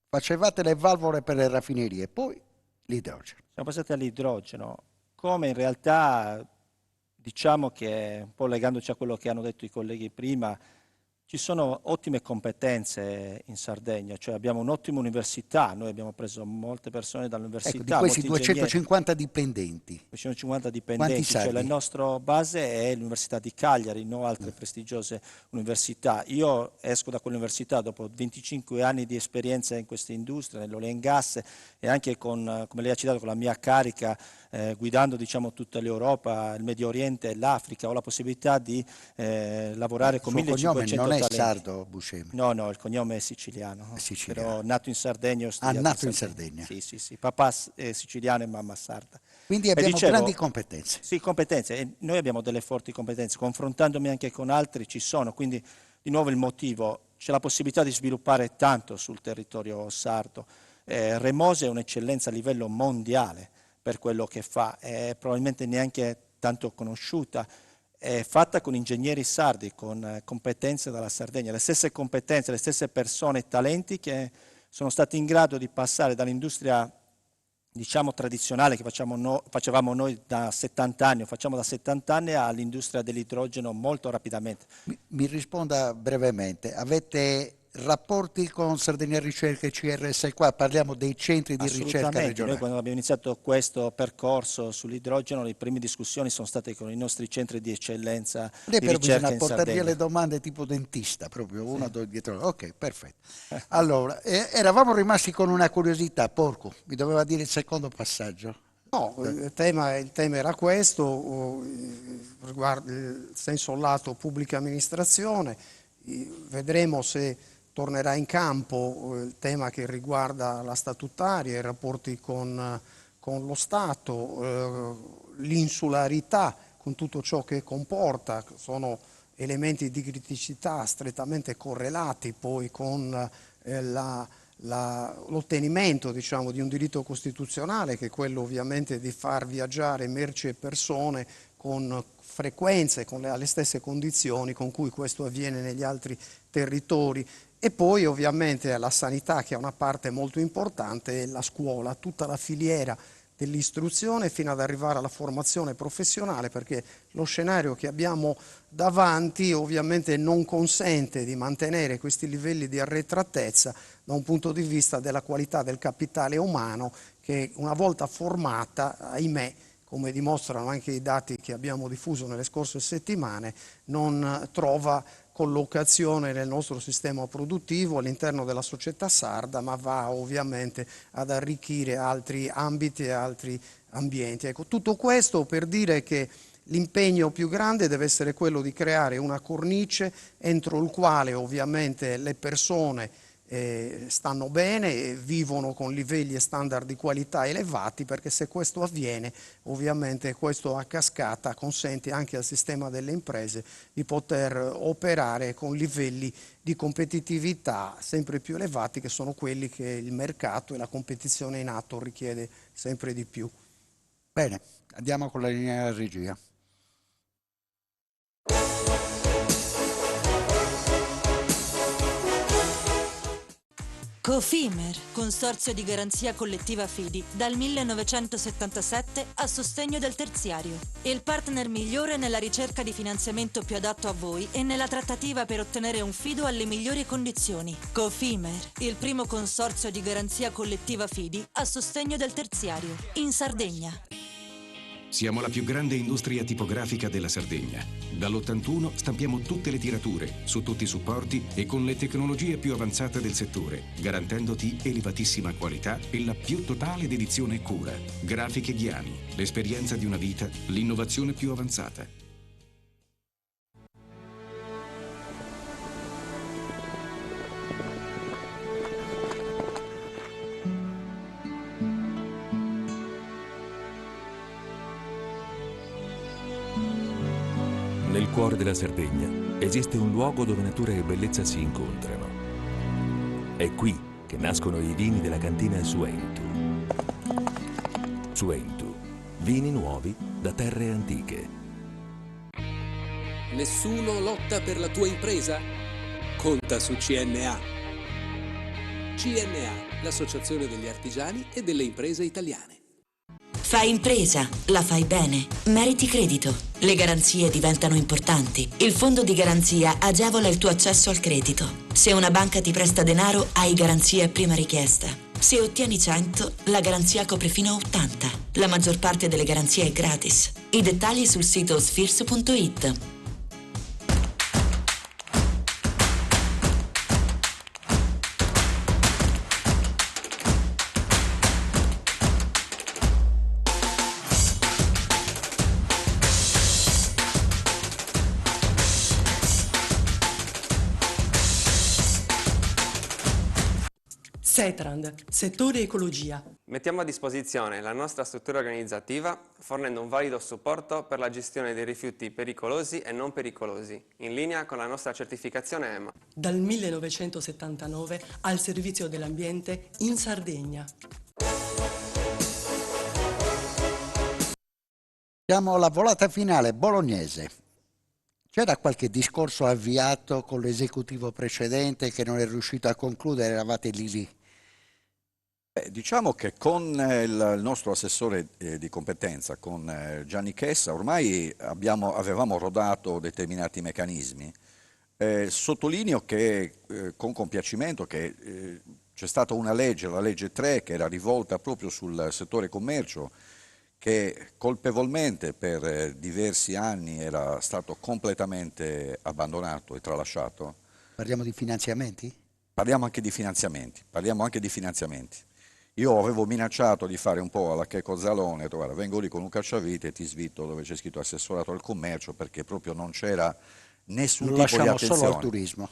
Facevate le valvole per le raffinerie, poi l'idrogeno. Siamo passati all'idrogeno, come in realtà, diciamo che, un po' legandoci a quello che hanno detto i colleghi prima, ci sono ottime competenze in Sardegna, cioè abbiamo un'ottima università, noi abbiamo preso molte persone dall'università. Ecco, di questi 250 dipendenti. 250 dipendenti, cioè la nostra base è l'Università di Cagliari, non altre prestigiose università. Io esco da quell'università dopo 25 anni di esperienza in questa industria, nell'oil and gas, e anche con, come lei ha citato, con la mia carica, guidando diciamo tutta l'Europa, il Medio Oriente e l'Africa, ho la possibilità di lavorare con 1500 non è sardo Buscemi? No, il cognome è siciliano. È siciliano. Però nato in Sardegna. Nato in Sardegna. Sì. Papà è siciliano e mamma sarda. Quindi abbiamo grandi competenze. Sì, competenze. E noi abbiamo delle forti competenze. Confrontandomi anche con altri ci sono. Quindi, di nuovo il motivo, c'è la possibilità di sviluppare tanto sul territorio sardo. Remose è un'eccellenza a livello mondiale per quello che fa. È probabilmente neanche tanto conosciuta. È fatta con ingegneri sardi, con competenze dalla Sardegna. Le stesse competenze, le stesse persone e talenti che sono stati in grado di passare dall'industria, diciamo, tradizionale che facevamo noi da 70 anni, o facciamo da 70 anni, all'industria dell'idrogeno molto rapidamente. Mi risponda brevemente, avete rapporti con Sardegna Ricerca e CRS qua? Parliamo dei centri di ricerca regionali. Noi quando abbiamo iniziato questo percorso sull'idrogeno, le prime discussioni sono state con i nostri centri di eccellenza di ricerca in Sardegna. Bisogna portare via le domande tipo dentista, proprio una dietro. Ok, perfetto. Allora, eravamo rimasti con una curiosità. Porco, mi doveva dire il secondo passaggio. No, il tema era questo, riguardo il senso lato pubblica amministrazione. Vedremo se tornerà in campo il tema che riguarda la statutaria, i rapporti con lo Stato, l'insularità con tutto ciò che comporta, sono elementi di criticità strettamente correlati poi con l'ottenimento, diciamo, di un diritto costituzionale, che è quello ovviamente di far viaggiare merci e persone con frequenze, con le stesse condizioni con cui questo avviene negli altri territori. E poi ovviamente la sanità, che è una parte molto importante, e la scuola, tutta la filiera dell'istruzione fino ad arrivare alla formazione professionale, perché lo scenario che abbiamo davanti ovviamente non consente di mantenere questi livelli di arretratezza da un punto di vista della qualità del capitale umano, che una volta formata, ahimè, come dimostrano anche i dati che abbiamo diffuso nelle scorse settimane, non trova collocazione nel nostro sistema produttivo all'interno della società sarda, ma va ovviamente ad arricchire altri ambiti e altri ambienti. Ecco, tutto questo per dire che l'impegno più grande deve essere quello di creare una cornice entro il quale ovviamente le persone stanno bene e vivono con livelli e standard di qualità elevati, perché se questo avviene ovviamente questo a cascata consente anche al sistema delle imprese di poter operare con livelli di competitività sempre più elevati, che sono quelli che il mercato e la competizione in atto richiede sempre di più. Bene, andiamo con la linea di regia. Cofimer, consorzio di garanzia collettiva Fidi, dal 1977 a sostegno del terziario. Il partner migliore nella ricerca di finanziamento più adatto a voi e nella trattativa per ottenere un fido alle migliori condizioni. Cofimer, il primo consorzio di garanzia collettiva Fidi a sostegno del terziario, in Sardegna. Siamo la più grande industria tipografica della Sardegna. Dall'81 stampiamo tutte le tirature, su tutti i supporti e con le tecnologie più avanzate del settore, garantendoti elevatissima qualità e la più totale dedizione e cura. Grafiche Ghiani, l'esperienza di una vita, l'innovazione più avanzata. Nel cuore della Sardegna esiste un luogo dove natura e bellezza si incontrano. È qui che nascono i vini della cantina Suentu. Suentu, vini nuovi da terre antiche. Nessuno lotta per la tua impresa? Conta su CNA. CNA, l'associazione degli artigiani e delle imprese italiane. Fai impresa, la fai bene, meriti credito. Le garanzie diventano importanti. Il fondo di garanzia agevola il tuo accesso al credito. Se una banca ti presta denaro, hai garanzia a prima richiesta. Se ottieni 100, la garanzia copre fino a 80. La maggior parte delle garanzie è gratis. I dettagli sul sito sfirso.it. Setrand, settore ecologia. Mettiamo a disposizione la nostra struttura organizzativa fornendo un valido supporto per la gestione dei rifiuti pericolosi e non pericolosi, in linea con la nostra certificazione EMA. Dal 1979 al servizio dell'ambiente in Sardegna. Siamo alla volata finale bolognese. C'era qualche discorso avviato con l'esecutivo precedente che non è riuscito a concludere, eravate lì? Diciamo che con il nostro assessore di competenza, con Gianni Chessa, ormai avevamo rodato determinati meccanismi. Sottolineo che con compiacimento che c'è stata una legge, la legge 3, che era rivolta proprio sul settore commercio, che colpevolmente per diversi anni era stato completamente abbandonato e tralasciato. Parliamo di finanziamenti? Parliamo anche di finanziamenti. Io avevo minacciato di fare un po' alla Checco Zalone, guarda, vengo lì con un cacciavite e ti svito dove c'è scritto assessorato al commercio, perché proprio non c'era nessun tipo di attenzione. Lo lasciamo solo al turismo.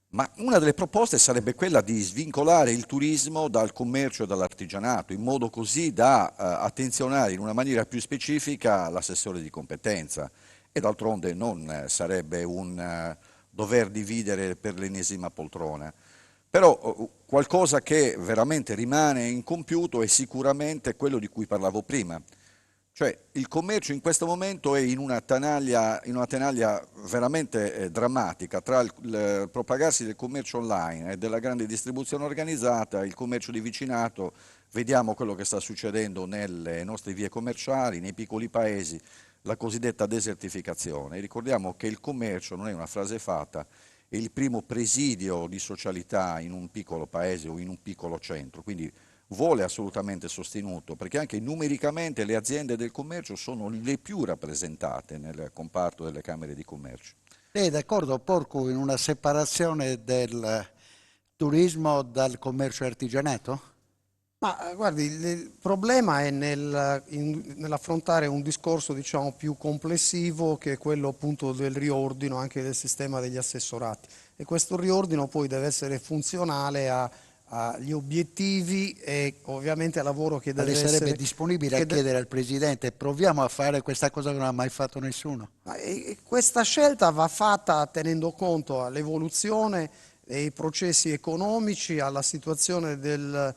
Ma una delle proposte sarebbe quella di svincolare il turismo dal commercio e dall'artigianato, in modo così da attenzionare in una maniera più specifica l'assessore di competenza. E d'altronde non sarebbe un dover dividere per l'ennesima poltrona. Però qualcosa che veramente rimane incompiuto è sicuramente quello di cui parlavo prima. Cioè il commercio in questo momento è in una tenaglia veramente drammatica tra il propagarsi del commercio online e della grande distribuzione organizzata, il commercio di vicinato. Vediamo quello che sta succedendo nelle nostre vie commerciali, nei piccoli paesi, la cosiddetta desertificazione. Ricordiamo che il commercio non è una frase fatta, è il primo presidio di socialità in un piccolo paese o in un piccolo centro, quindi vuole assolutamente sostenuto, perché anche numericamente le aziende del commercio sono le più rappresentate nel comparto delle camere di commercio. Lei è d'accordo, Porco, in una separazione del turismo dal commercio artigianato? Ma guardi, il problema è nell'affrontare un discorso, diciamo, più complessivo, che è quello appunto del riordino anche del sistema degli assessorati. E questo riordino poi deve essere funzionale agli obiettivi e ovviamente al lavoro che deve essere... Lei sarebbe disponibile a chiedere al Presidente, proviamo a fare questa cosa che non ha mai fatto nessuno? Questa scelta va fatta tenendo conto all'evoluzione dei processi economici, alla situazione del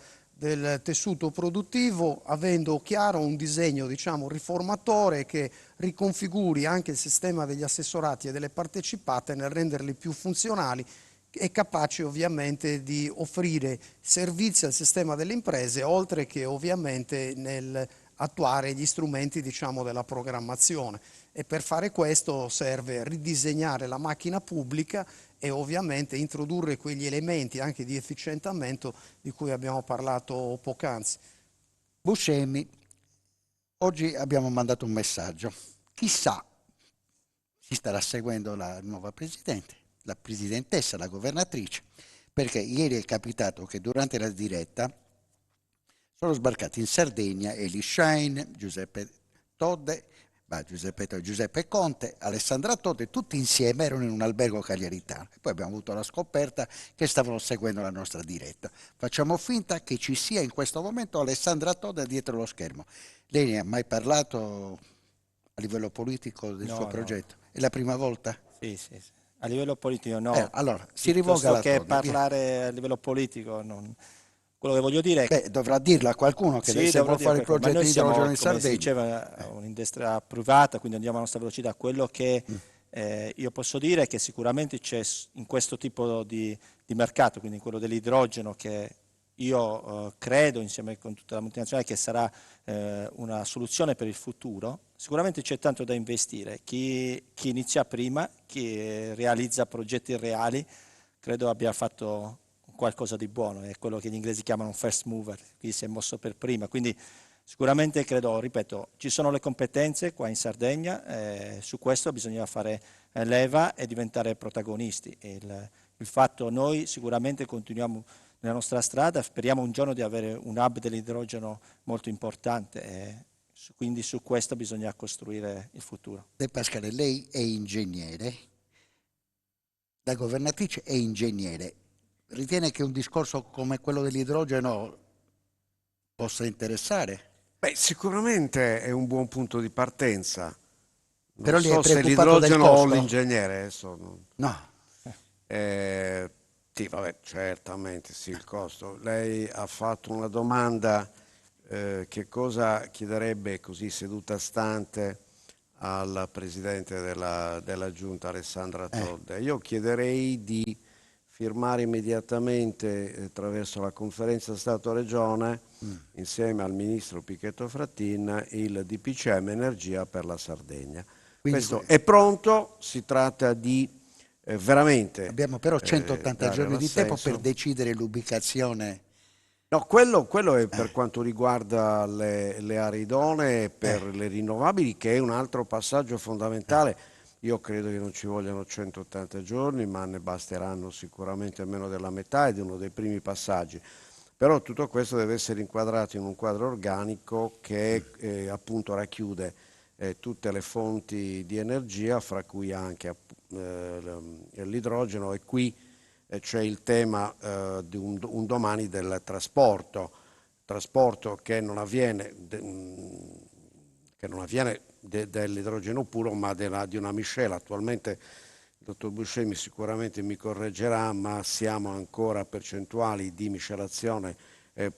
tessuto produttivo, avendo chiaro un disegno, diciamo, riformatore che riconfiguri anche il sistema degli assessorati e delle partecipate nel renderli più funzionali e capaci ovviamente di offrire servizi al sistema delle imprese, oltre che ovviamente nel attuare gli strumenti, diciamo, della programmazione. E per fare questo serve ridisegnare la macchina pubblica e ovviamente introdurre quegli elementi anche di efficientamento di cui abbiamo parlato poc'anzi. Buscemi, oggi abbiamo mandato un messaggio. Chissà, si starà seguendo la nuova Presidente, la Presidentessa, la Governatrice, perché ieri è capitato che durante la diretta sono sbarcati in Sardegna Eli Schein, Giuseppe Conte, Alessandra Todde, tutti insieme erano in un albergo cagliaritano. Poi abbiamo avuto la scoperta che stavano seguendo la nostra diretta. Facciamo finta che ci sia in questo momento Alessandra Todde dietro lo schermo. Lei ne ha mai parlato a livello politico del suo progetto? È la prima volta? Sì. A livello politico no. Allora, si rivolga alla Todde. Che parlare a livello politico non... Quello che voglio dire è che... dovrà dirlo a qualcuno che lei se vuole fare il progetto di idrogeno in Sardegna. Come si diceva, un'industria privata, quindi andiamo a nostra velocità. Quello che io posso dire è che sicuramente c'è in questo tipo di mercato, quindi quello dell'idrogeno, che io credo, insieme con tutta la multinazionale, che sarà una soluzione per il futuro. Sicuramente c'è tanto da investire. Chi inizia prima, chi realizza progetti reali, credo abbia fatto qualcosa di buono, è quello che gli inglesi chiamano first mover, chi si è mosso per prima, quindi sicuramente credo, ripeto, ci sono le competenze qua in Sardegna, su questo bisogna fare leva e diventare protagonisti. Il fatto, noi sicuramente continuiamo nella nostra strada, speriamo un giorno di avere un hub dell'idrogeno molto importante, quindi su questo bisogna costruire il futuro. De Pascale, lei è ingegnere, la governatrice è ingegnere. Ritiene che un discorso come quello dell'idrogeno possa interessare. Beh, sicuramente è un buon punto di partenza. Non Però lì so è se preoccupato del l'idrogeno o costo? l'ingegnere, adesso No. Sì, vabbè, certamente sì, il costo. Lei ha fatto una domanda, che cosa chiederebbe così seduta stante al Presidente della Giunta, Alessandra Todde? Io chiederei di firmare immediatamente attraverso la conferenza Stato-Regione, insieme al Ministro Pichetto Frattin, il DPCM Energia per la Sardegna. Quindi Questo è pronto, si tratta di veramente... Abbiamo però 180 dare giorni di tempo l'assenso. per decidere l'ubicazione. No, quello è per quanto riguarda le aree idonee per le rinnovabili, che è un altro passaggio fondamentale. Io credo che non ci vogliano 180 giorni, ma ne basteranno sicuramente meno della metà, ed è uno dei primi passaggi. Però tutto questo deve essere inquadrato in un quadro organico che appunto racchiude tutte le fonti di energia, fra cui anche l'idrogeno, e qui c'è il tema di un domani del trasporto che non avviene dell'idrogeno puro, ma di una miscela. Attualmente il dottor Buscemi sicuramente mi correggerà, ma siamo ancora a percentuali di miscelazione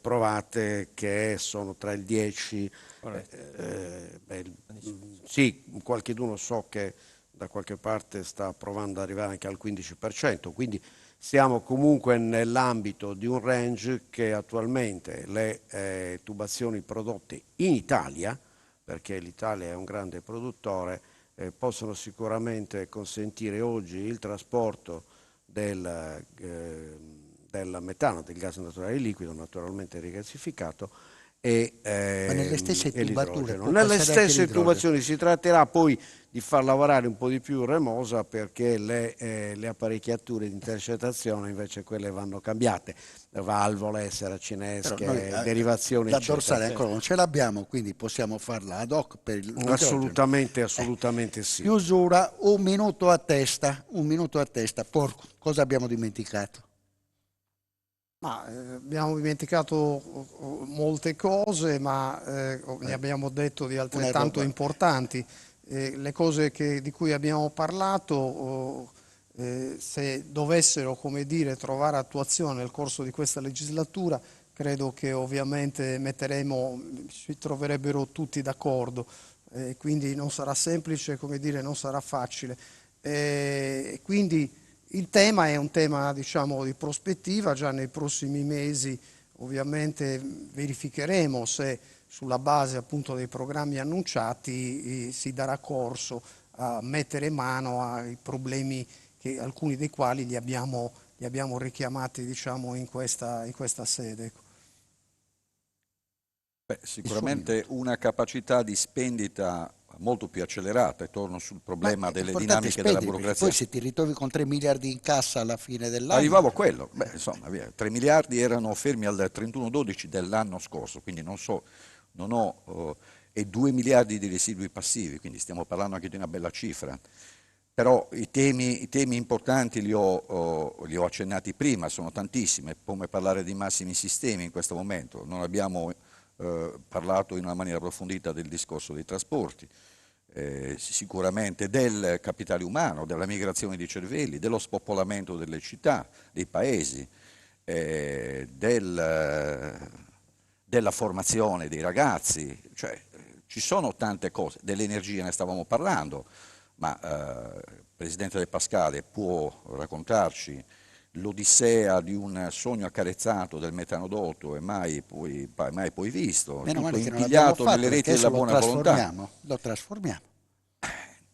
provate che sono tra il 10, sì, qualcheduno so che da qualche parte sta provando ad arrivare anche al 15%, quindi siamo comunque nell'ambito di un range che attualmente le tubazioni prodotte in Italia, perché l'Italia è un grande produttore, possono sicuramente consentire oggi il trasporto del metano, del gas naturale liquido, naturalmente rigassificato, Ma nelle stesse tubature può nelle passare anche stesse l'idrogeno. tubazioni. Si tratterà poi di far lavorare un po' di più Remosa, perché le apparecchiature di intercettazione invece quelle vanno cambiate, valvole, seracinesche, Però noi, derivazioni, la eccetera. dorsale ancora non ce l'abbiamo, quindi possiamo farla ad hoc per l'idrogeno. Assolutamente sì. Chiusura, un minuto a testa. Porco, cosa abbiamo dimenticato? Ma, abbiamo dimenticato molte cose, ma ne abbiamo detto di altrettanto importanti. Le cose di cui abbiamo parlato, se dovessero, come dire, trovare attuazione nel corso di questa legislatura, credo che ovviamente si troverebbero tutti d'accordo, quindi non sarà semplice, come dire, non sarà facile. Quindi il tema è un tema, diciamo, di prospettiva. Già nei prossimi mesi ovviamente verificheremo se sulla base appunto dei programmi annunciati si darà corso a mettere mano ai problemi alcuni dei quali li abbiamo richiamati, diciamo, in questa sede. Beh, sicuramente una capacità di spendita molto più accelerata, e torno sul problema delle dinamiche della burocrazia. Poi se ti ritrovi con 3 miliardi in cassa alla fine dell'anno... Arrivavo a quello. Beh, insomma, 3 miliardi erano fermi al 31/12 dell'anno scorso, quindi e 2 miliardi di residui passivi, quindi stiamo parlando anche di una bella cifra. Però i temi importanti li ho accennati prima, sono tantissimi, come parlare di massimi sistemi in questo momento. Non abbiamo parlato in una maniera approfondita del discorso dei trasporti, sicuramente del capitale umano, della migrazione di cervelli, dello spopolamento delle città, dei paesi, della formazione dei ragazzi, cioè ci sono tante cose. Dell'energia ne stavamo parlando, ma il Presidente De Pascale può raccontarci l'odissea di un sogno accarezzato del metanodotto e mai poi visto, Meno tutto male che non impigliato l'abbiamo nelle fatto, reti della buona volontà. Lo trasformiamo.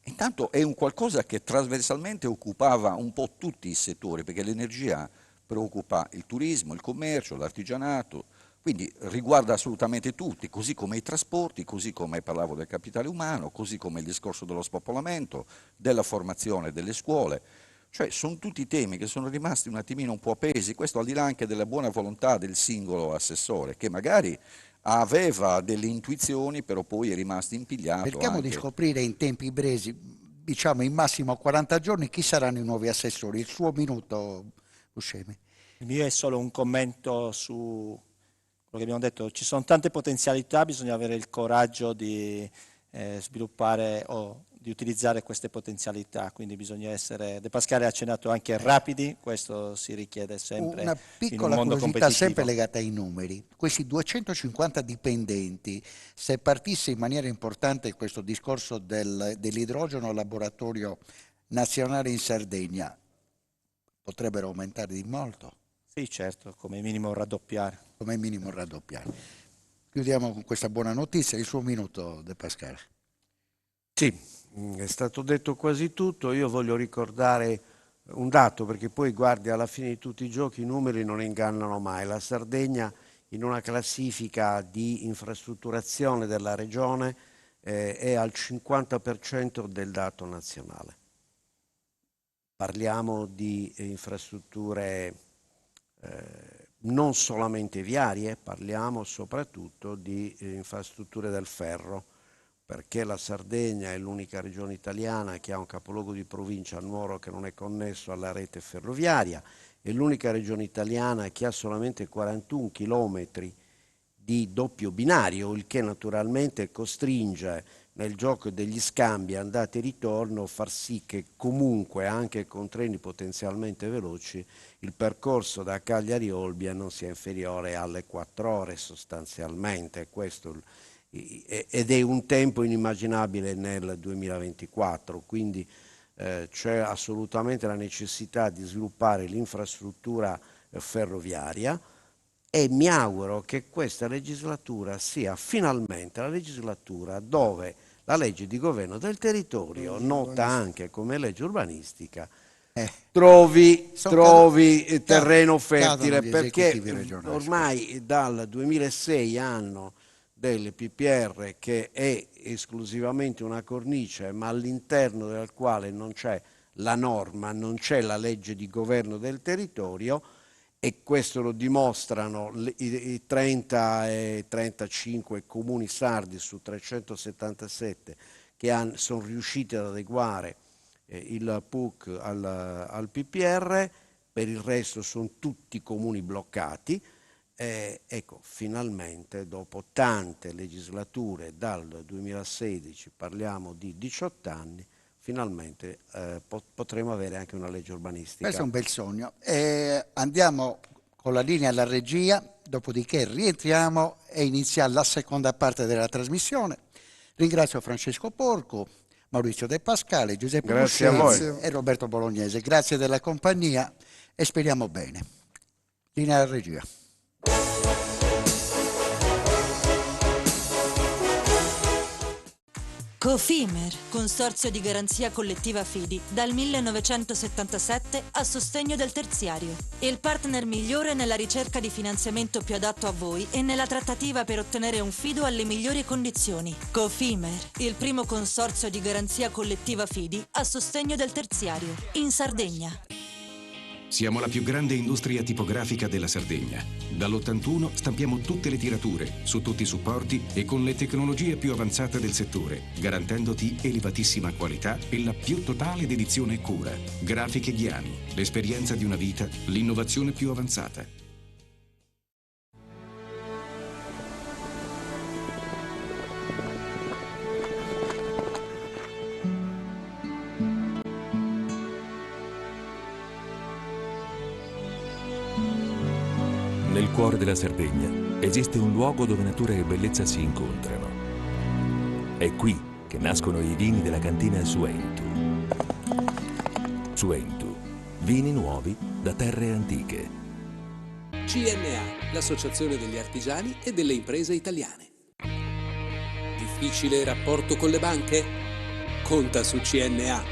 Intanto è un qualcosa che trasversalmente occupava un po' tutti i settori, perché l'energia preoccupa il turismo, il commercio, l'artigianato, quindi riguarda assolutamente tutti, così come i trasporti, così come parlavo del capitale umano, così come il discorso dello spopolamento, della formazione delle scuole. Cioè sono tutti temi che sono rimasti un attimino un po' appesi, questo al di là anche della buona volontà del singolo assessore, che magari aveva delle intuizioni, però poi è rimasto impigliato. Cerchiamo di scoprire in tempi brevi, diciamo in massimo 40 giorni, chi saranno i nuovi assessori. Il suo minuto, Buscemi. Il mio è solo un commento su che abbiamo detto, ci sono tante potenzialità, bisogna avere il coraggio di sviluppare o di utilizzare queste potenzialità, quindi bisogna essere, De Pascale ha accennato anche rapidi, questo si richiede sempre Una in un piccola mondo curiosità competitivo. sempre legata ai numeri. Questi 250 dipendenti, se partisse in maniera importante questo discorso dell'idrogeno laboratorio nazionale in Sardegna, potrebbero aumentare di molto? Sì, certo, come minimo raddoppiare. Come minimo raddoppiare. Chiudiamo con questa buona notizia, il suo minuto, De Pascale. Sì. È stato detto quasi tutto, io voglio ricordare un dato perché poi guardi alla fine di tutti i giochi i numeri non ingannano mai. La Sardegna in una classifica di infrastrutturazione della regione è al 50% del dato nazionale. Parliamo di infrastrutture non solamente viarie, parliamo soprattutto di infrastrutture del ferro, perché la Sardegna è l'unica regione italiana che ha un capoluogo di provincia a Nuoro che non è connesso alla rete ferroviaria, è l'unica regione italiana che ha solamente 41 chilometri di doppio binario, il che naturalmente costringe nel gioco degli scambi andata e ritorno far sì che comunque anche con treni potenzialmente veloci il percorso da Cagliari a Olbia non sia inferiore alle 4 ore sostanzialmente, questo ed è un tempo inimmaginabile nel 2024, quindi c'è assolutamente la necessità di sviluppare l'infrastruttura ferroviaria e mi auguro che questa legislatura sia finalmente la legislatura dove la legge di governo del territorio, nota anche come legge urbanistica, trovi terreno fertile, perché ormai dal 2006 anno del PPR, che è esclusivamente una cornice, ma all'interno del quale non c'è la norma, non c'è la legge di governo del territorio, e questo lo dimostrano i 30 e 35 comuni sardi su 377 che sono riusciti ad adeguare il PUC al PPR, per il resto sono tutti comuni bloccati. Ecco, finalmente dopo tante legislature, dal 2016 parliamo di 18 anni, finalmente potremo avere anche una legge urbanistica. Questo è un bel sogno. Andiamo con la linea alla regia, dopodiché rientriamo e inizia la seconda parte della trasmissione. Ringrazio Francesco Porco, Maurizio De Pascale, Giuseppe Buscemi e Roberto Bolognese. Grazie della compagnia e speriamo bene. Linea alla regia. Cofimer, consorzio di garanzia collettiva Fidi, dal 1977 a sostegno del terziario. Il partner migliore nella ricerca di finanziamento più adatto a voi e nella trattativa per ottenere un fido alle migliori condizioni. Cofimer, il primo consorzio di garanzia collettiva Fidi a sostegno del terziario, in Sardegna. Siamo la più grande industria tipografica della Sardegna. Dall'81 stampiamo tutte le tirature, su tutti i supporti e con le tecnologie più avanzate del settore, garantendoti elevatissima qualità e la più totale dedizione e cura. Grafiche Ghiani, l'esperienza di una vita, l'innovazione più avanzata. Nel cuore della Sardegna esiste un luogo dove natura e bellezza si incontrano. È qui che nascono i vini della cantina Suentu. Suentu, vini nuovi da terre antiche. CNA, l'associazione degli artigiani e delle imprese italiane. Difficile rapporto con le banche? Conta su CNA.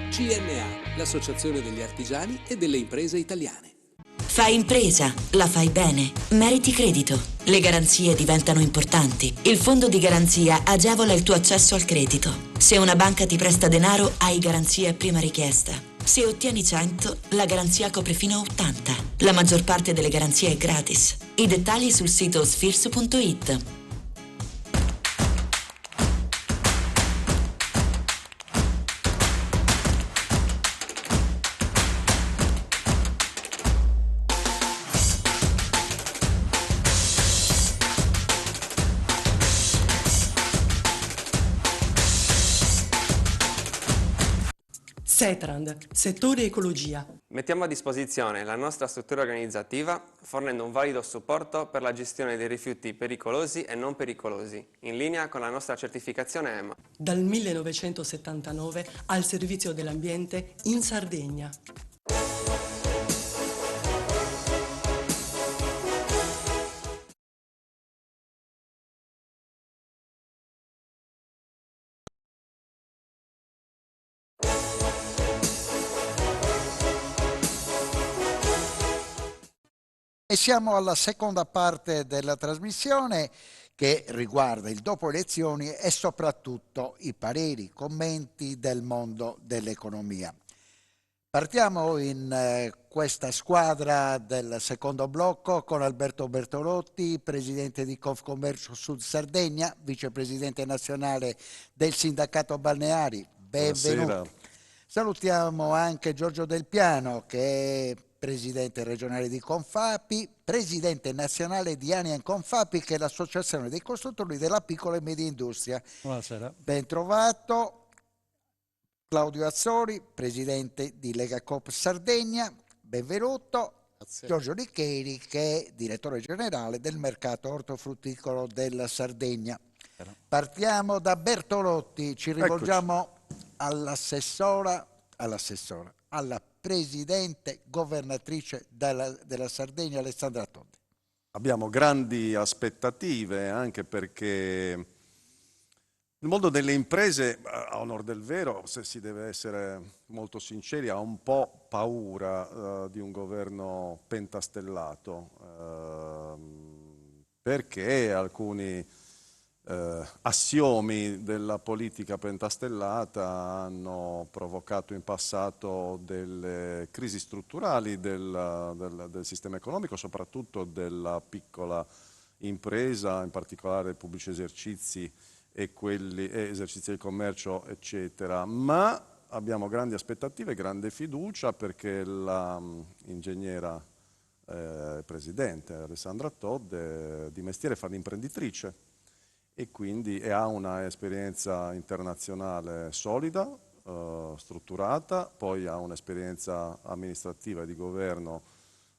CNA, l'associazione degli artigiani e delle imprese italiane. Fai impresa, la fai bene, meriti credito. Le garanzie diventano importanti. Il fondo di garanzia agevola il tuo accesso al credito. Se una banca ti presta denaro, hai garanzia a prima richiesta. Se ottieni 100, la garanzia copre fino a 80. La maggior parte delle garanzie è gratis. I dettagli sul sito sfirso.it. Setrand, settore ecologia. Mettiamo a disposizione la nostra struttura organizzativa fornendo un valido supporto per la gestione dei rifiuti pericolosi e non pericolosi, in linea con la nostra certificazione EMA. Dal 1979 al servizio dell'ambiente in Sardegna. E siamo alla seconda parte della trasmissione che riguarda il dopo elezioni e soprattutto i pareri, i commenti del mondo dell'economia. Partiamo in questa squadra del secondo blocco con Alberto Bertolotti, presidente di Confcommercio Sud Sardegna, vicepresidente nazionale del sindacato balneari. Benvenuto. Buonasera. Salutiamo anche Giorgio Del Piano, che è presidente regionale di Confapi, presidente nazionale di ANIAN Confapi, che è l'associazione dei costruttori della piccola e media industria. Buonasera. Ben trovato. Claudio Azzori, presidente di Lega Coop Sardegna, benvenuto. Grazie. Giorgio Liccheri, che è direttore generale del mercato ortofrutticolo della Sardegna. Partiamo da Bertolotti, ci rivolgiamo alla presidente governatrice della Sardegna, Alessandra Todde. Abbiamo grandi aspettative, anche perché il mondo delle imprese, a onor del vero, se si deve essere molto sinceri, ha un po' paura di un governo pentastellato, perché alcuni assiomi della politica pentastellata hanno provocato in passato delle crisi strutturali del sistema economico, soprattutto della piccola impresa, in particolare dei pubblici esercizi e esercizi del commercio, eccetera. Ma abbiamo grandi aspettative, grande fiducia, perché la ingegnera presidente Alessandra Todde di mestiere fa l'imprenditrice e quindi ha una esperienza internazionale solida, strutturata, poi ha un'esperienza amministrativa e di governo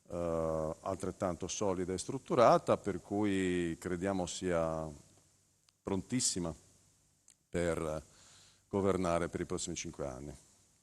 altrettanto solida e strutturata, per cui crediamo sia prontissima per governare per i prossimi 5 anni.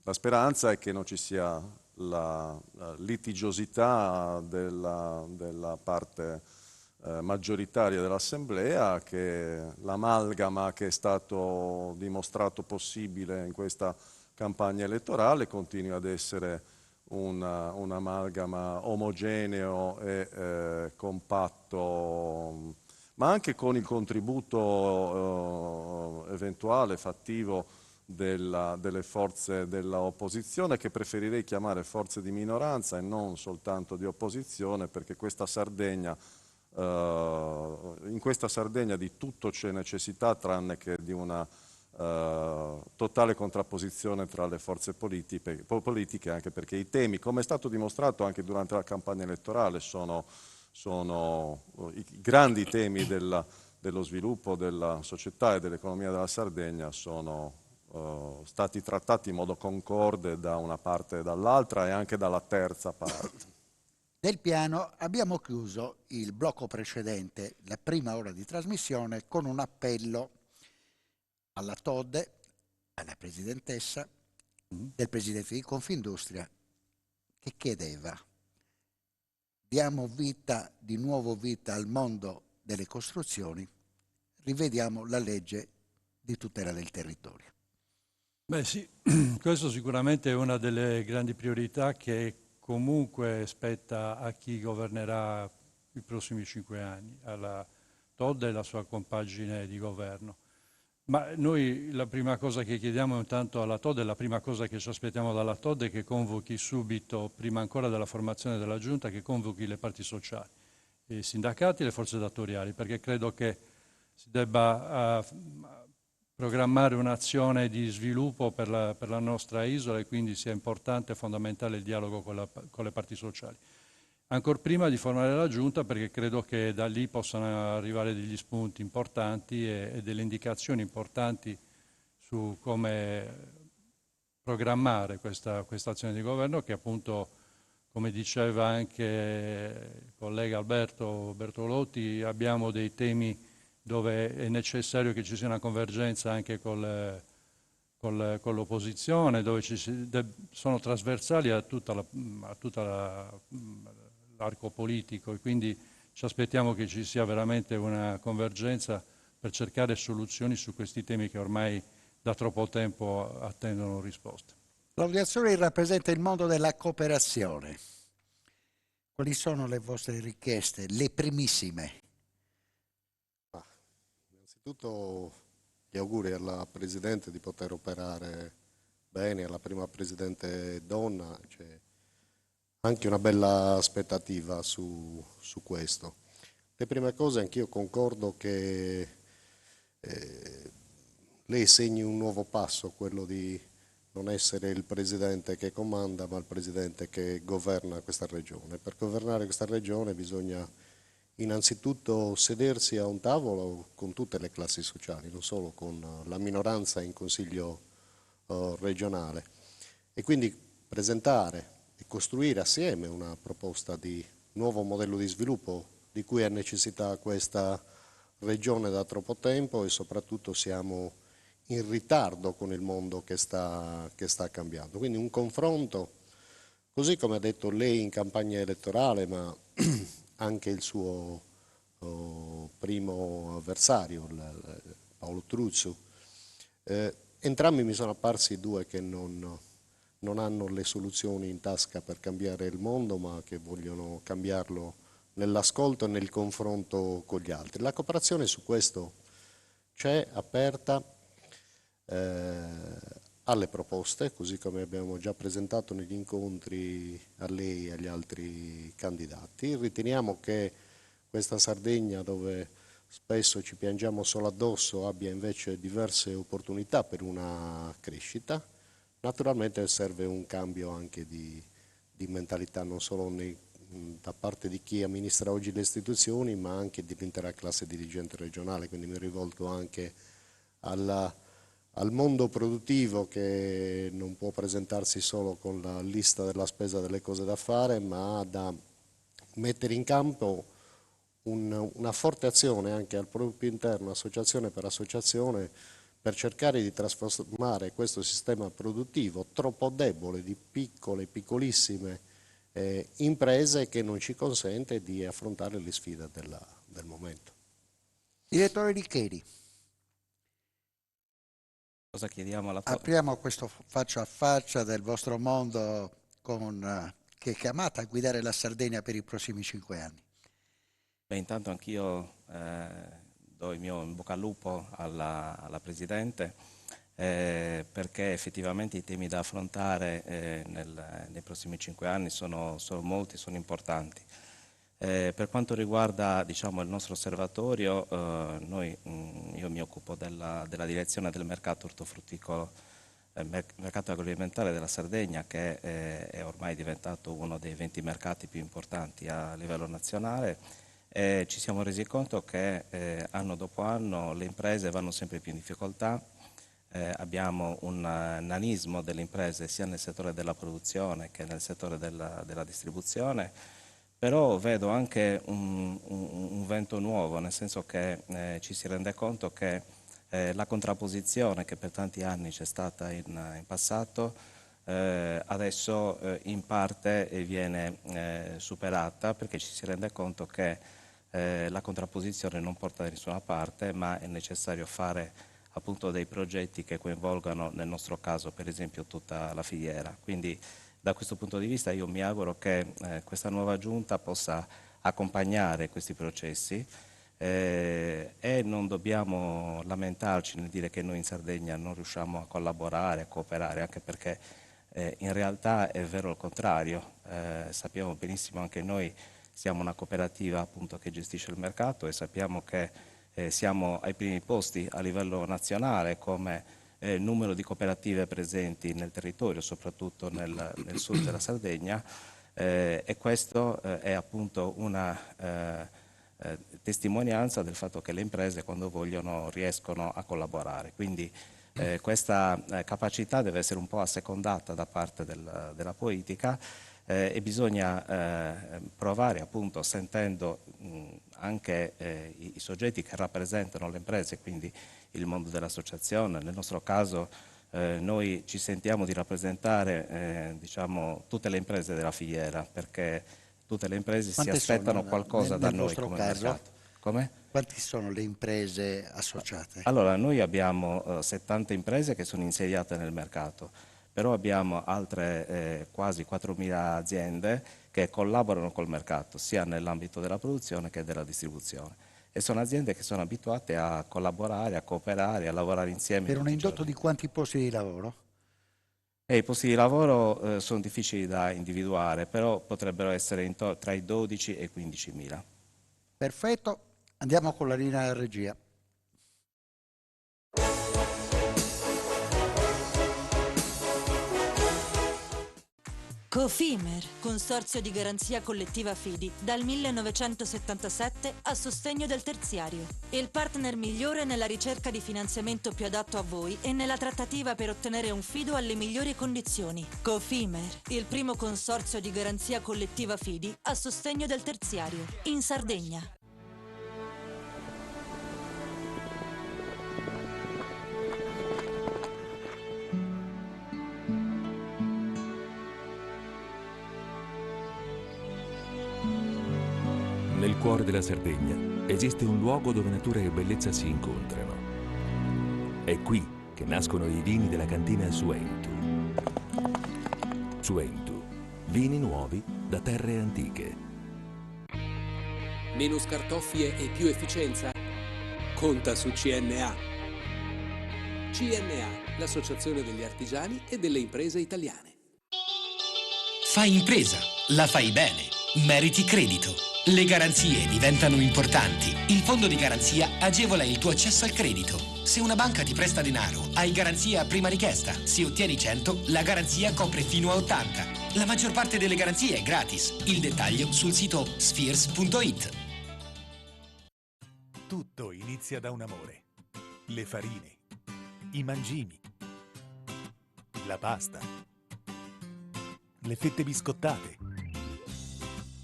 La speranza è che non ci sia la litigiosità della parte maggioritaria dell'Assemblea, che l'amalgama che è stato dimostrato possibile in questa campagna elettorale continui ad essere un amalgama omogeneo e compatto, ma anche con il contributo eventuale, fattivo, delle forze dell'opposizione, che preferirei chiamare forze di minoranza e non soltanto di opposizione, perché questa Sardegna, in questa Sardegna di tutto c'è necessità, tranne che di una totale contrapposizione tra le forze politiche, anche perché i temi, come è stato dimostrato anche durante la campagna elettorale, sono i grandi temi dello sviluppo della società e dell'economia della Sardegna, sono stati trattati in modo concorde da una parte e dall'altra e anche dalla terza parte. Del Piano, abbiamo chiuso il blocco precedente, la prima ora di trasmissione, con un appello alla Todde, alla presidentessa, del presidente di Confindustria, che chiedeva: diamo di nuovo vita al mondo delle costruzioni, rivediamo la legge di tutela del territorio. Beh sì, questo sicuramente è una delle grandi priorità che comunque spetta a chi governerà i prossimi 5 anni, alla Todde e alla sua compagine di governo. Ma noi la prima cosa che chiediamo intanto alla Todde, la prima cosa che ci aspettiamo dalla Todde è che convochi subito, prima ancora della formazione della Giunta, che convochi le parti sociali, i sindacati e le forze datoriali, perché credo che si debba programmare un'azione di sviluppo per la nostra isola e quindi sia importante e fondamentale il dialogo con le parti sociali. Ancora prima di formare la Giunta, perché credo che da lì possano arrivare degli spunti importanti e delle indicazioni importanti su come programmare questa azione di governo che appunto, come diceva anche il collega Alberto Bertolotti, abbiamo dei temi dove è necessario che ci sia una convergenza anche con l'opposizione, dove sono trasversali a tutta l'arco politico, e quindi ci aspettiamo che ci sia veramente una convergenza per cercare soluzioni su questi temi che ormai da troppo tempo attendono risposte. Claudio Azzurri rappresenta il mondo della cooperazione. Quali sono le vostre richieste, le primissime? Innanzitutto gli auguri alla Presidente di poter operare bene, alla prima Presidente donna, c'è anche una bella aspettativa su questo. Le prime cose, anch'io concordo che lei segni un nuovo passo, quello di non essere il Presidente che comanda, ma il Presidente che governa questa regione. Per governare questa regione bisogna innanzitutto sedersi a un tavolo con tutte le classi sociali, non solo con la minoranza in Consiglio regionale, e quindi presentare e costruire assieme una proposta di nuovo modello di sviluppo di cui ha necessità questa regione da troppo tempo, e soprattutto siamo in ritardo con il mondo che sta cambiando. Quindi un confronto, così come ha detto lei in campagna elettorale, ma anche il suo primo avversario, Paolo Truzzu. Entrambi mi sono apparsi due che non hanno le soluzioni in tasca per cambiare il mondo, ma che vogliono cambiarlo nell'ascolto e nel confronto con gli altri. La cooperazione su questo c'è, aperta alle proposte, così come abbiamo già presentato negli incontri a lei e agli altri candidati. Riteniamo che questa Sardegna, dove spesso ci piangiamo solo addosso, abbia invece diverse opportunità per una crescita. Naturalmente serve un cambio anche di mentalità, non solo da parte di chi amministra oggi le istituzioni, ma anche dell'intera classe dirigente regionale. Quindi mi rivolgo anche al mondo produttivo, che non può presentarsi solo con la lista della spesa delle cose da fare, ma da mettere in campo una forte azione anche al proprio interno, associazione per associazione, per cercare di trasformare questo sistema produttivo troppo debole di piccole, piccolissime imprese, che non ci consente di affrontare le sfide del momento. Direttore Richeri. Cosa chiediamo alla Apriamo questo faccia a faccia del vostro mondo che è chiamata a guidare la Sardegna per i prossimi 5 anni. Beh, intanto anch'io do il mio in bocca al lupo alla Presidente, perché effettivamente i temi da affrontare nei prossimi 5 anni sono molti, sono importanti. Per quanto riguarda, diciamo, il nostro osservatorio, io mi occupo della direzione del mercato ortofrutticolo, mercato agroalimentare della Sardegna, che è ormai diventato uno dei 20 mercati più importanti a livello nazionale. Ci siamo resi conto che anno dopo anno le imprese vanno sempre più in difficoltà. Abbiamo un nanismo delle imprese sia nel settore della produzione che nel settore della distribuzione. Però vedo anche un vento nuovo, nel senso che ci si rende conto che la contrapposizione che per tanti anni c'è stata in passato adesso in parte viene superata, perché ci si rende conto che la contrapposizione non porta da nessuna parte, ma è necessario fare appunto dei progetti che coinvolgano, nel nostro caso per esempio, tutta la filiera. Quindi da questo punto di vista io mi auguro che questa nuova giunta possa accompagnare questi processi e non dobbiamo lamentarci nel dire che noi in Sardegna non riusciamo a collaborare, a cooperare, anche perché in realtà è vero il contrario. Sappiamo benissimo anche noi, siamo una cooperativa appunto che gestisce il mercato, e sappiamo che siamo ai primi posti a livello nazionale come numero di cooperative presenti nel territorio, soprattutto nel sud della Sardegna, e questo è appunto una testimonianza del fatto che le imprese, quando vogliono, riescono a collaborare. Quindi Questa capacità deve essere un po' assecondata da parte della politica e bisogna provare, appunto, sentendo anche i soggetti che rappresentano le imprese, quindi il mondo dell'associazione. Nel nostro caso noi ci sentiamo di rappresentare diciamo, tutte le imprese della filiera, perché tutte le imprese si aspettano qualcosa da noi come mercato. Come? Quanti sono le imprese associate? Allora, noi abbiamo 70 imprese che sono insediate nel mercato, però abbiamo altre quasi 4.000 aziende che collaborano col mercato, sia nell'ambito della produzione che della distribuzione. E sono aziende che sono abituate a collaborare, a cooperare, a lavorare insieme. Per un indotto di quanti posti di lavoro? I posti di lavoro sono difficili da individuare, però potrebbero essere tra i 12 e i 15.000. Perfetto, andiamo con la linea della regia. Cofimer, consorzio di garanzia collettiva Fidi, dal 1977 a sostegno del terziario. Il partner migliore nella ricerca di finanziamento più adatto a voi e nella trattativa per ottenere un fido alle migliori condizioni. Cofimer, il primo consorzio di garanzia collettiva Fidi a sostegno del terziario, in Sardegna. Nel cuore della Sardegna esiste un luogo dove natura e bellezza si incontrano. È qui che nascono i vini della cantina Suentu. Suentu, vini nuovi da terre antiche. Meno scartoffie e più efficienza? Conta su CNA. CNA, l'associazione degli artigiani e delle imprese italiane. Fai impresa, la fai bene, meriti credito. Le garanzie diventano importanti. Il fondo di garanzia agevola il tuo accesso al credito. Se una banca ti presta denaro, hai garanzia a prima richiesta. Se ottieni 100, la garanzia copre fino a 80. La maggior parte delle garanzie è gratis. Il dettaglio sul sito spheres.it. Tutto inizia da un amore. Le farine, i mangimi, la pasta, le fette biscottate,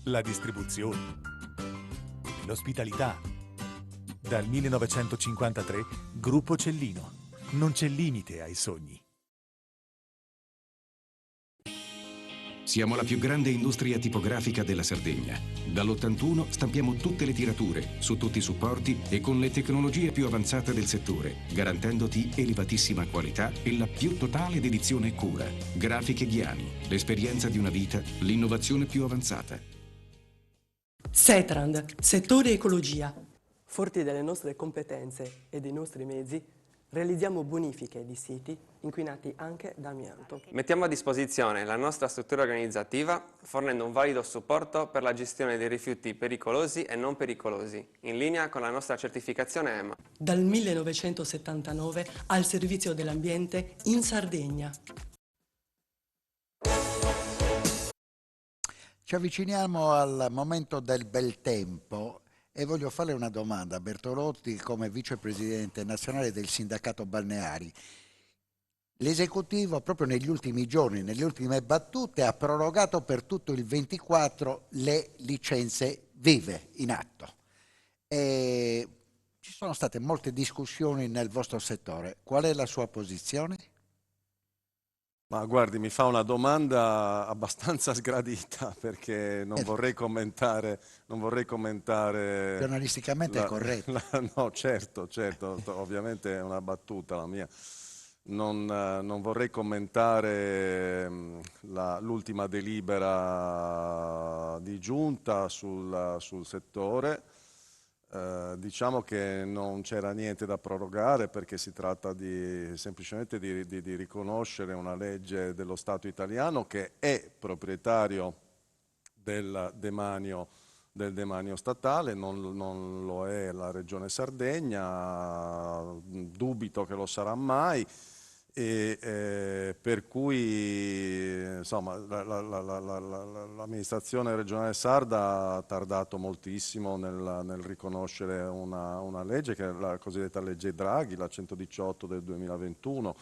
la distribuzione, l'ospitalità. Dal 1953, Gruppo Cellino. Non c'è limite ai sogni. Siamo la più grande industria tipografica della Sardegna. Dall'81 stampiamo tutte le tirature, su tutti i supporti e con le tecnologie più avanzate del settore, garantendoti elevatissima qualità e la più totale dedizione e cura. Grafiche Ghiani, l'esperienza di una vita, l'innovazione più avanzata. Setrand, settore ecologia. Forti delle nostre competenze e dei nostri mezzi, realizziamo bonifiche di siti inquinati anche da amianto. Mettiamo a disposizione la nostra struttura organizzativa fornendo un valido supporto per la gestione dei rifiuti pericolosi e non pericolosi, in linea con la nostra certificazione EMA. Dal 1979 al servizio dell'ambiente in Sardegna. Ci avviciniamo al momento del bel tempo e voglio fare una domanda a Bertolotti come vicepresidente nazionale del sindacato balneari. L'esecutivo proprio negli ultimi giorni, nelle ultime battute, ha prorogato per tutto il 24 le licenze vive in atto. E ci sono state molte discussioni nel vostro settore. Qual è la sua posizione? Ma guardi, mi fa una domanda abbastanza sgradita perché non vorrei commentare... Giornalisticamente è corretto. No, certo, ovviamente è una battuta la mia. Non vorrei commentare l'ultima delibera di giunta sul settore. Diciamo che non c'era niente da prorogare perché si tratta semplicemente di riconoscere una legge dello Stato italiano che è proprietario del demanio statale, non lo è la Regione Sardegna, dubito che lo sarà mai, per cui insomma, l'amministrazione regionale sarda ha tardato moltissimo nel riconoscere una legge, che è la cosiddetta legge Draghi, la 118 del 2021.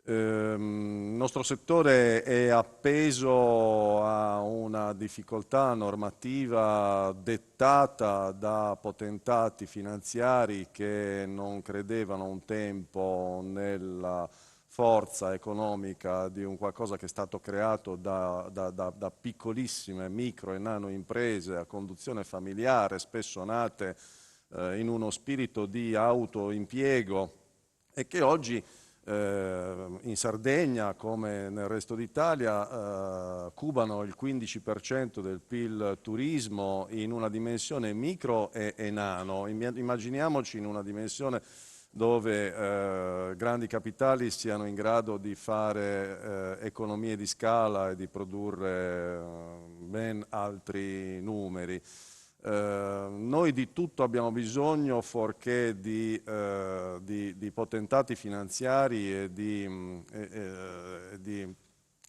Il nostro settore è appeso a una difficoltà normativa dettata da potentati finanziari che non credevano un tempo nella forza economica di un qualcosa che è stato creato da piccolissime micro e nano imprese a conduzione familiare, spesso nate in uno spirito di autoimpiego, e che oggi in Sardegna, come nel resto d'Italia, cubano il 15% del PIL turismo in una dimensione micro e nano. Immaginiamoci in una dimensione dove grandi capitali siano in grado di fare economie di scala e di produrre ben altri numeri. Noi di tutto abbiamo bisogno fuorché di potentati finanziari e di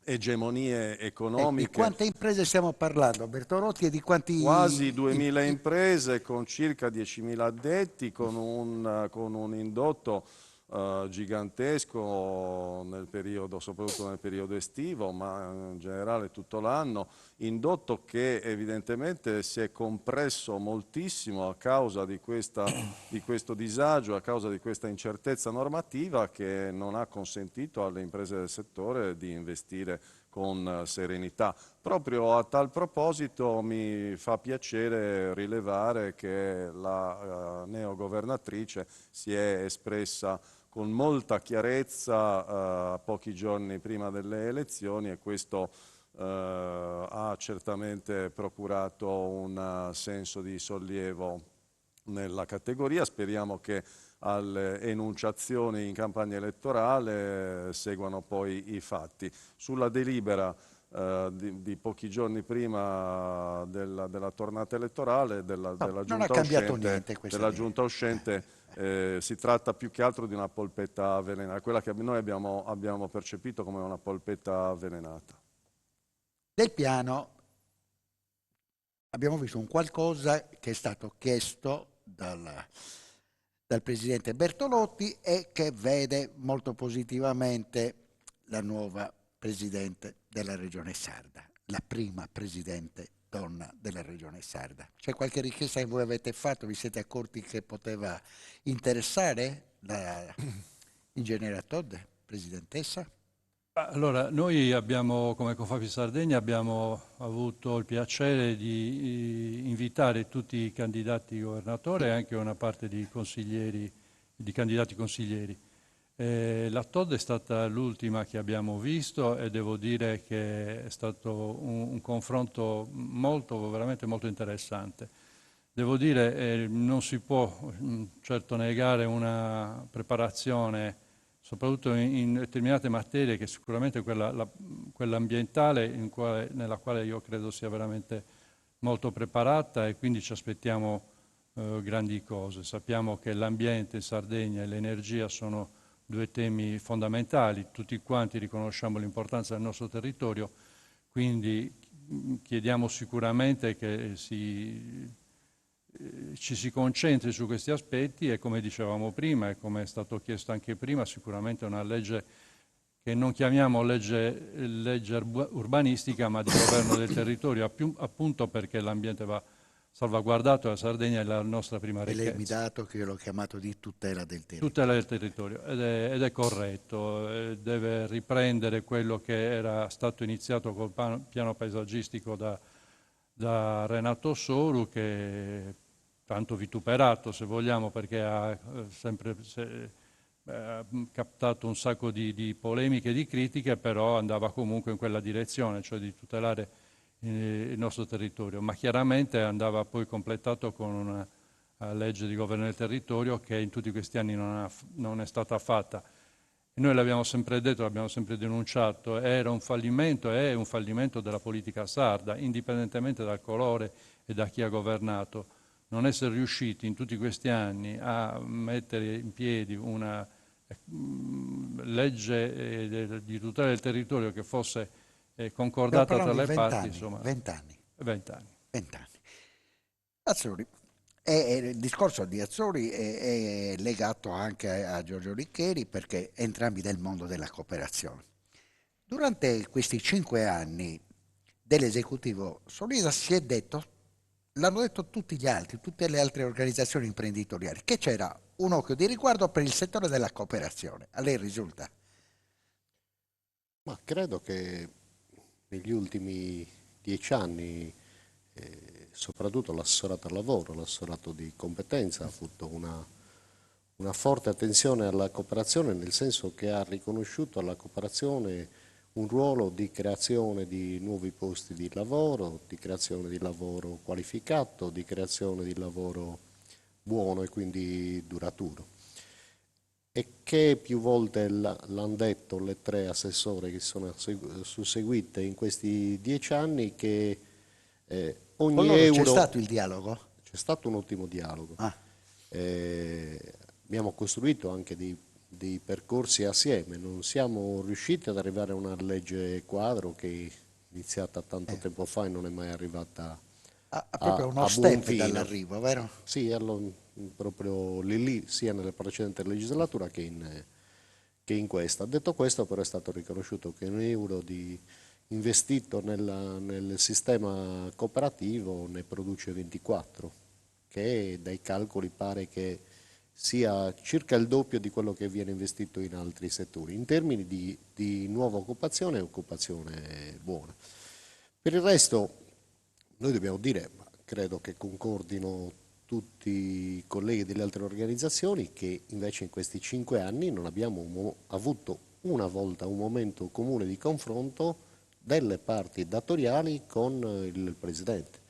egemonie economiche. Di quante imprese stiamo parlando, Bertolotti, e di quanti... Quasi 2000 imprese con circa 10.000 addetti, con un indotto gigantesco nel periodo, soprattutto nel periodo estivo, ma in generale tutto l'anno, indotto che evidentemente si è compresso moltissimo a causa di questo disagio, a causa di questa incertezza normativa che non ha consentito alle imprese del settore di investire con serenità. Proprio a tal proposito mi fa piacere rilevare che la neogovernatrice si è espressa con molta chiarezza pochi giorni prima delle elezioni, e questo ha certamente procurato un senso di sollievo nella categoria. Speriamo che alle enunciazioni in campagna elettorale seguano poi i fatti. Sulla delibera di pochi giorni prima della tornata elettorale della giunta uscente, si tratta più che altro di una polpetta avvelenata, quella che noi abbiamo percepito come una polpetta avvelenata. Del piano abbiamo visto un qualcosa che è stato chiesto dal Presidente Bertolotti e che vede molto positivamente la nuova Presidente della Regione Sarda, la prima Presidente donna della Regione Sarda. C'è qualche richiesta che voi avete fatto? Vi siete accorti che poteva interessare l'ingegnera Todde, Presidentessa? Allora, noi abbiamo, come Cofapi Sardegna, abbiamo avuto il piacere di invitare tutti i candidati governatori e anche una parte di consiglieri, di candidati consiglieri. La TOD è stata l'ultima che abbiamo visto e devo dire che è stato un confronto veramente molto interessante. Devo dire, non si può certo negare una preparazione, soprattutto in determinate materie, che sicuramente quella ambientale, nella quale io credo sia veramente molto preparata, e quindi ci aspettiamo grandi cose. Sappiamo che l'ambiente in Sardegna e l'energia sono due temi fondamentali, tutti quanti riconosciamo l'importanza del nostro territorio, quindi chiediamo sicuramente che ci si concentri su questi aspetti e, come dicevamo prima e come è stato chiesto anche prima, sicuramente una legge che non chiamiamo legge urbanistica ma di governo del territorio, appunto perché l'ambiente va salvaguardato, la Sardegna è la nostra prima ricchezza. E lei mi ha dato che io l'ho chiamato di tutela del territorio. Tutela del territorio, ed è corretto, deve riprendere quello che era stato iniziato col piano paesaggistico da Renato Soru, che tanto vituperato, se vogliamo, perché ha sempre captato un sacco di polemiche e di critiche, però andava comunque in quella direzione, cioè di tutelare il nostro territorio, ma chiaramente andava poi completato con una legge di governo del territorio che in tutti questi anni non è stata fatta. E noi l'abbiamo sempre detto, l'abbiamo sempre denunciato, era un fallimento, è un fallimento della politica sarda, indipendentemente dal colore e da chi ha governato. Non essere riusciti in tutti questi anni a mettere in piedi una legge di tutela del territorio che fosse concordata tra le parti, insomma. 20 anni. 20 anni. 20 anni. Azzurri. E il discorso di Azzurri è legato anche a Giorgio Licheri, perché entrambi del mondo della cooperazione. Durante questi 5 anni dell'esecutivo Solida si è detto, l'hanno detto tutti gli altri, tutte le altre organizzazioni imprenditoriali, che c'era un occhio di riguardo per il settore della cooperazione. A lei risulta? Ma credo che negli ultimi 10 anni, soprattutto l'assessorato al lavoro, l'assessorato di competenza, ha avuto una forte attenzione alla cooperazione, nel senso che ha riconosciuto alla cooperazione un ruolo di creazione di nuovi posti di lavoro, di creazione di lavoro qualificato, di creazione di lavoro buono e quindi duraturo. E che più volte l'hanno detto le 3 assessore che sono susseguite in questi 10 anni, che ogni con loro euro... c'è stato il dialogo? C'è stato un ottimo dialogo. Abbiamo costruito anche dei percorsi assieme, non siamo riusciti ad arrivare a una legge quadro che è iniziata tanto tempo fa e non è mai arrivata proprio uno step dall'arrivo, vero? Sì, proprio lì, sia nella precedente legislatura che in questa. Detto questo, però, è stato riconosciuto che un euro investito nel sistema cooperativo ne produce 24, che dai calcoli pare che sia circa il doppio di quello che viene investito in altri settori, in termini di nuova occupazione e occupazione buona. Per il resto, noi dobbiamo dire, ma credo che concordino tutti i colleghi delle altre organizzazioni, che invece in questi 5 anni non abbiamo avuto una volta un momento comune di confronto delle parti datoriali con il Presidente.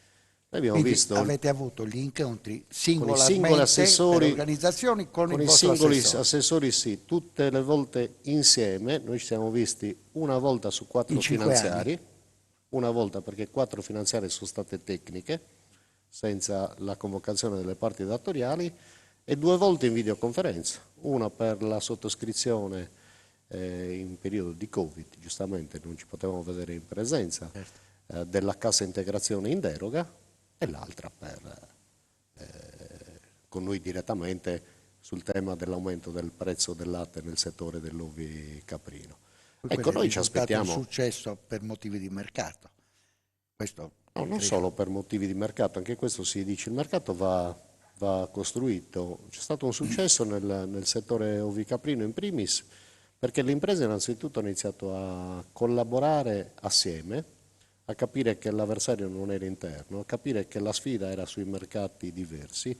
Abbiamo Quindi visto, avete avuto gli incontri singolarmente con i singoli assessori, per organizzazioni, con il i vostro singoli assessore. assessori sì, tutte le volte insieme. Noi ci siamo visti una volta su 4 finanziari, una volta perché 4 finanziarie sono state tecniche, senza la convocazione delle parti datoriali, e 2 volte in videoconferenza, una per la sottoscrizione in periodo di Covid, giustamente non ci potevamo vedere in presenza, della cassa integrazione in deroga, e l'altra con noi direttamente sul tema dell'aumento del prezzo del latte nel settore dell'ovicaprino. Ecco, noi ci aspettiamo... È un successo per motivi di mercato. Questo no, non solo per motivi di mercato, anche questo si dice, il mercato va costruito. C'è stato un successo nel settore ovicaprino in primis, perché le imprese innanzitutto hanno iniziato a collaborare assieme, a capire che l'avversario non era interno, a capire che la sfida era sui mercati diversi,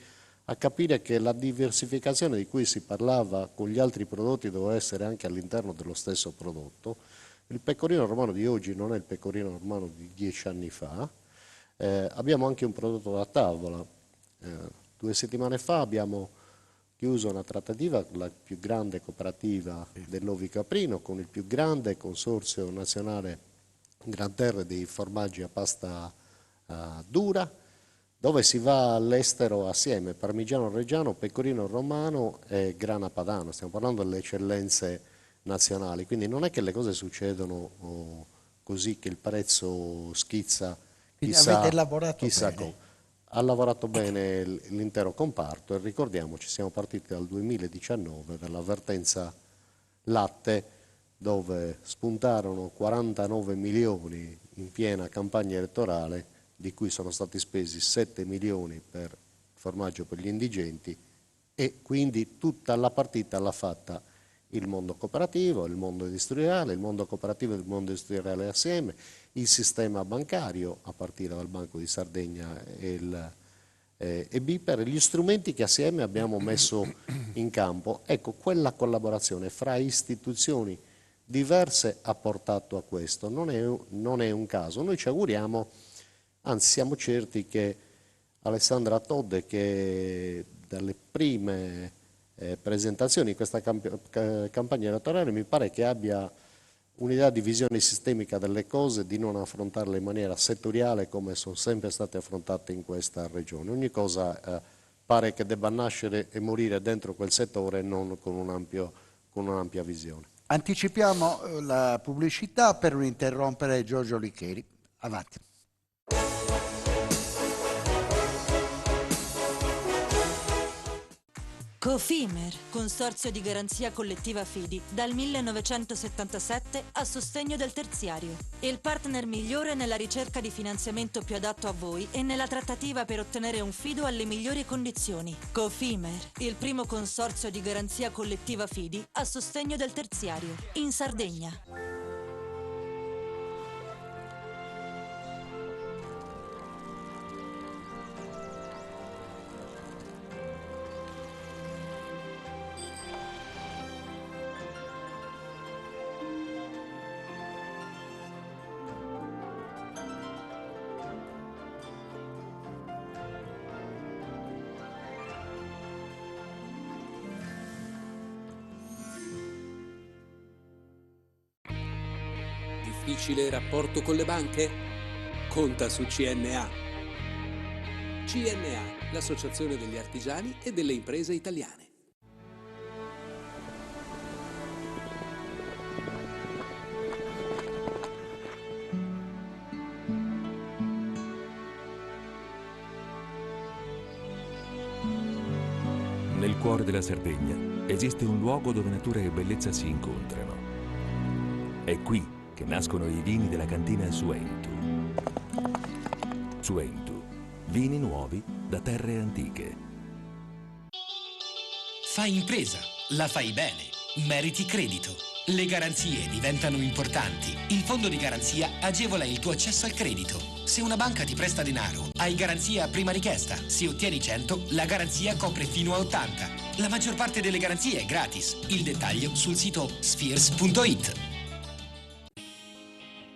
a capire che la diversificazione di cui si parlava con gli altri prodotti doveva essere anche all'interno dello stesso prodotto. Il pecorino romano di oggi non è il pecorino romano di 10 anni fa. Abbiamo anche un prodotto da tavola. 2 settimane fa abbiamo chiuso una trattativa con la più grande cooperativa dell'ovicaprino, con il più grande consorzio nazionale Gran Terre dei formaggi a pasta dura, dove si va all'estero assieme, parmigiano reggiano, pecorino romano e grana padano. Stiamo parlando delle eccellenze nazionali, quindi non è che le cose succedono così che il prezzo schizza chissà come. Ha lavorato bene l'intero comparto, e ricordiamoci, siamo partiti dal 2019 dall'avvertenza latte, dove spuntarono 49 milioni in piena campagna elettorale, di cui sono stati spesi 7 milioni per formaggio per gli indigenti, e quindi tutta la partita l'ha fatta il mondo cooperativo, il mondo industriale, il mondo cooperativo e il mondo industriale assieme, il sistema bancario, a partire dal Banco di Sardegna e BPER, gli strumenti che assieme abbiamo messo in campo. Ecco, quella collaborazione fra istituzioni diverse ha portato a questo, non è un caso. Noi ci auguriamo, anzi siamo certi, che Alessandra Todde, che dalle prime presentazioni di questa campagna elettorale mi pare che abbia un'idea di visione sistemica delle cose, di non affrontarle in maniera settoriale come sono sempre state affrontate in questa regione. Ogni cosa pare che debba nascere e morire dentro quel settore, non con un ampio con un'ampia visione. Anticipiamo la pubblicità per non interrompere Giorgio Licheri. Avanti. Cofimer, consorzio di garanzia collettiva Fidi, dal 1977 a sostegno del terziario. Il partner migliore nella ricerca di finanziamento più adatto a voi e nella trattativa per ottenere un fido alle migliori condizioni. Cofimer, il primo consorzio di garanzia collettiva Fidi a sostegno del terziario, in Sardegna. Difficile rapporto con le banche? Conta su CNA. CNA, l'associazione degli artigiani e delle imprese italiane. Nel cuore della Sardegna esiste un luogo dove natura e bellezza si incontrano. È qui che nascono i vini della cantina Suentu. Suentu, vini nuovi da terre antiche. Fai impresa, la fai bene, meriti credito. Le garanzie diventano importanti. Il fondo di garanzia agevola il tuo accesso al credito. Se una banca ti presta denaro, hai garanzia a prima richiesta. Se ottieni 100, la garanzia copre fino a 80. La maggior parte delle garanzie è gratis. Il dettaglio sul sito spheres.it.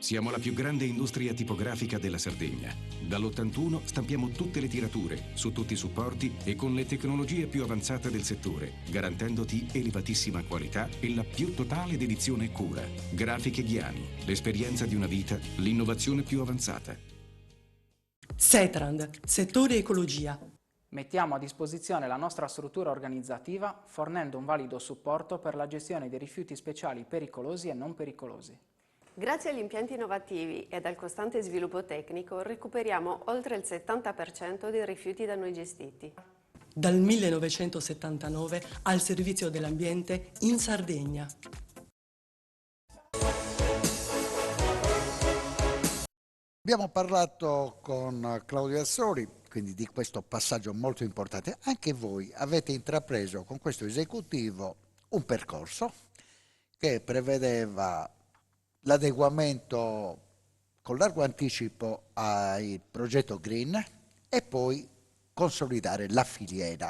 Siamo la più grande industria tipografica della Sardegna. Dall'81 stampiamo tutte le tirature, su tutti i supporti e con le tecnologie più avanzate del settore, garantendoti elevatissima qualità e la più totale dedizione e cura. Grafiche Ghiani, l'esperienza di una vita, l'innovazione più avanzata. Setrand, settore ecologia. Mettiamo a disposizione la nostra struttura organizzativa fornendo un valido supporto per la gestione dei rifiuti speciali pericolosi e non pericolosi. Grazie agli impianti innovativi ed al costante sviluppo tecnico recuperiamo oltre il 70% dei rifiuti da noi gestiti. Dal 1979 al servizio dell'ambiente in Sardegna. Abbiamo parlato con Claudio Azzori, quindi di questo passaggio molto importante. Anche voi avete intrapreso con questo esecutivo un percorso che prevedeva l'adeguamento con largo anticipo al progetto Green e poi consolidare la filiera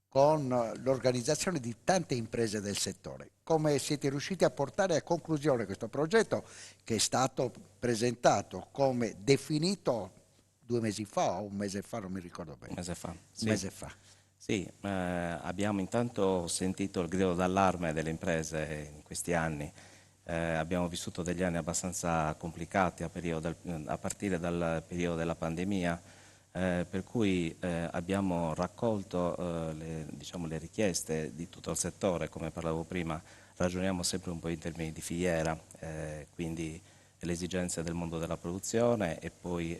con l'organizzazione di tante imprese del settore. Come siete riusciti a portare a conclusione questo progetto che è stato presentato come definito 2 mesi fa o un mese fa, non mi ricordo bene. Un mese fa. Sì. Un mese fa. Sì, abbiamo intanto sentito il grido d'allarme delle imprese in questi anni. Abbiamo vissuto degli anni abbastanza complicati a partire dal periodo della pandemia, per cui abbiamo raccolto le richieste di tutto il settore. Come parlavo prima, ragioniamo sempre un po' in termini di filiera, quindi le esigenze del mondo della produzione e poi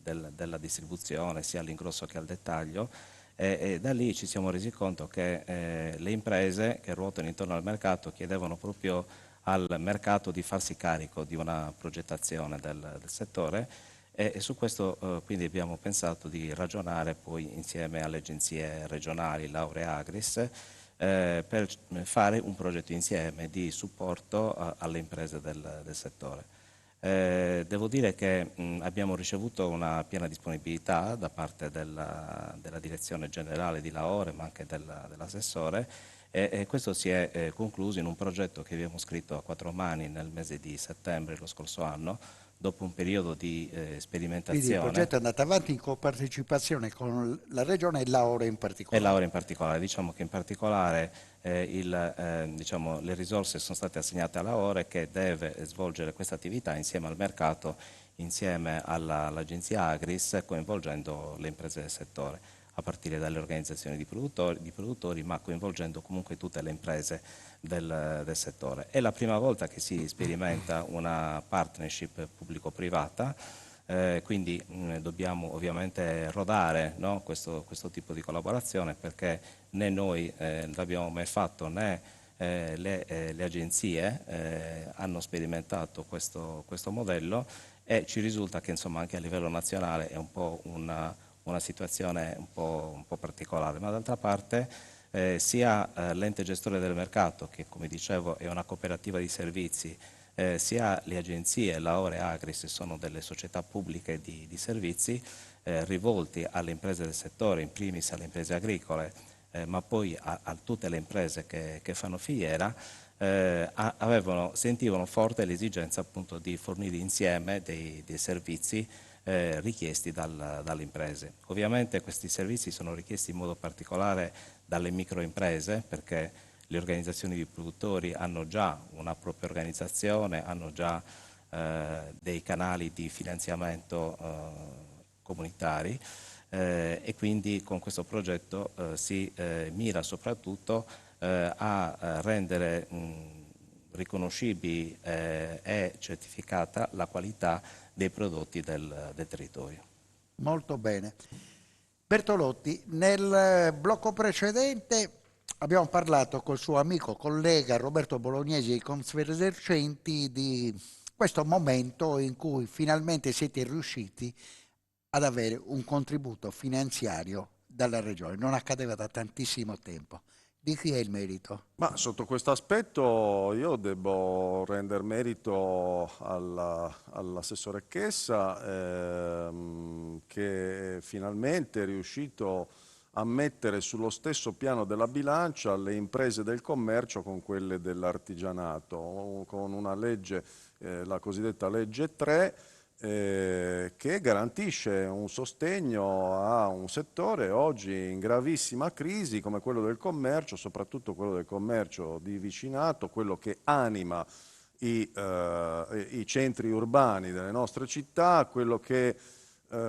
della distribuzione sia all'ingrosso che al dettaglio. E da lì ci siamo resi conto che le imprese che ruotano intorno al mercato chiedevano proprio al mercato di farsi carico di una progettazione del settore e su questo quindi abbiamo pensato di ragionare poi insieme alle agenzie regionali, Laurea Agris, per fare un progetto insieme di supporto alle imprese del settore. Devo dire che abbiamo ricevuto una piena disponibilità da parte della direzione generale di Laore ma anche dell'assessore e questo si è concluso in un progetto che abbiamo scritto a 4 mani nel mese di settembre lo scorso anno, dopo un periodo di sperimentazione. Quindi il progetto è andato avanti in copartecipazione con la Regione e Laore in particolare. E Laore in particolare, diciamo che in particolare le risorse sono state assegnate a Laore che deve svolgere questa attività insieme al mercato, insieme all'agenzia Agris, coinvolgendo le imprese del settore. a partire dalle organizzazioni di produttori, ma coinvolgendo comunque tutte le imprese del settore. È la prima volta che si sperimenta una partnership pubblico-privata, quindi dobbiamo ovviamente rodare, no, questo tipo di collaborazione, perché né noi l'abbiamo mai fatto né le agenzie hanno sperimentato questo modello, e ci risulta che insomma anche a livello nazionale è un po' una situazione un po' particolare, ma d'altra parte sia l'ente gestore del mercato, che come dicevo è una cooperativa di servizi, sia le agenzie, la Ore Agris, sono delle società pubbliche di servizi rivolti alle imprese del settore, in primis alle imprese agricole, ma poi a tutte le imprese che fanno filiera, sentivano forte l'esigenza appunto di fornire insieme dei servizi richiesti dalle imprese. Ovviamente questi servizi sono richiesti in modo particolare dalle microimprese, perché le organizzazioni di produttori hanno già una propria organizzazione, hanno già dei canali di finanziamento comunitari, e quindi con questo progetto si mira soprattutto a rendere riconoscibili e certificata la qualità dei prodotti del territorio. Molto bene. Bertolotti, nel blocco precedente abbiamo parlato col suo amico, collega Roberto Bolognesi e Confesercenti di questo momento in cui finalmente siete riusciti ad avere un contributo finanziario dalla Regione. Non accadeva da tantissimo tempo. Di chi è il merito? Ma sotto questo aspetto io devo rendere merito all'assessore Chessa, che finalmente è riuscito a mettere sullo stesso piano della bilancia le imprese del commercio con quelle dell'artigianato, con una legge, la cosiddetta legge 3, che garantisce un sostegno a un settore oggi in gravissima crisi come quello del commercio, soprattutto quello del commercio di vicinato, quello che anima i centri urbani delle nostre città, quello che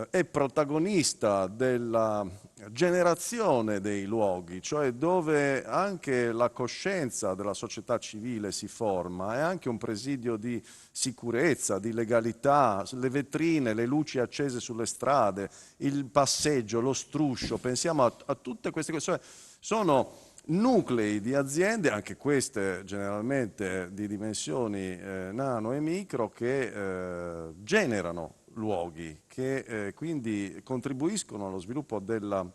è protagonista della generazione dei luoghi, cioè dove anche la coscienza della società civile si forma, è anche un presidio di sicurezza, di legalità, le vetrine, le luci accese sulle strade, il passeggio, lo struscio, pensiamo a tutte queste cose, sono nuclei di aziende, anche queste generalmente di dimensioni nano e micro, che generano luoghi, che quindi contribuiscono allo sviluppo della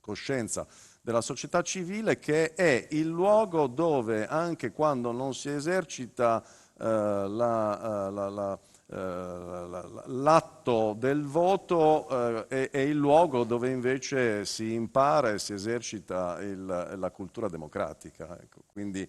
coscienza della società civile, che è il luogo dove anche quando non si esercita l'atto del voto è il luogo dove invece si impara e si esercita la cultura democratica. Ecco, quindi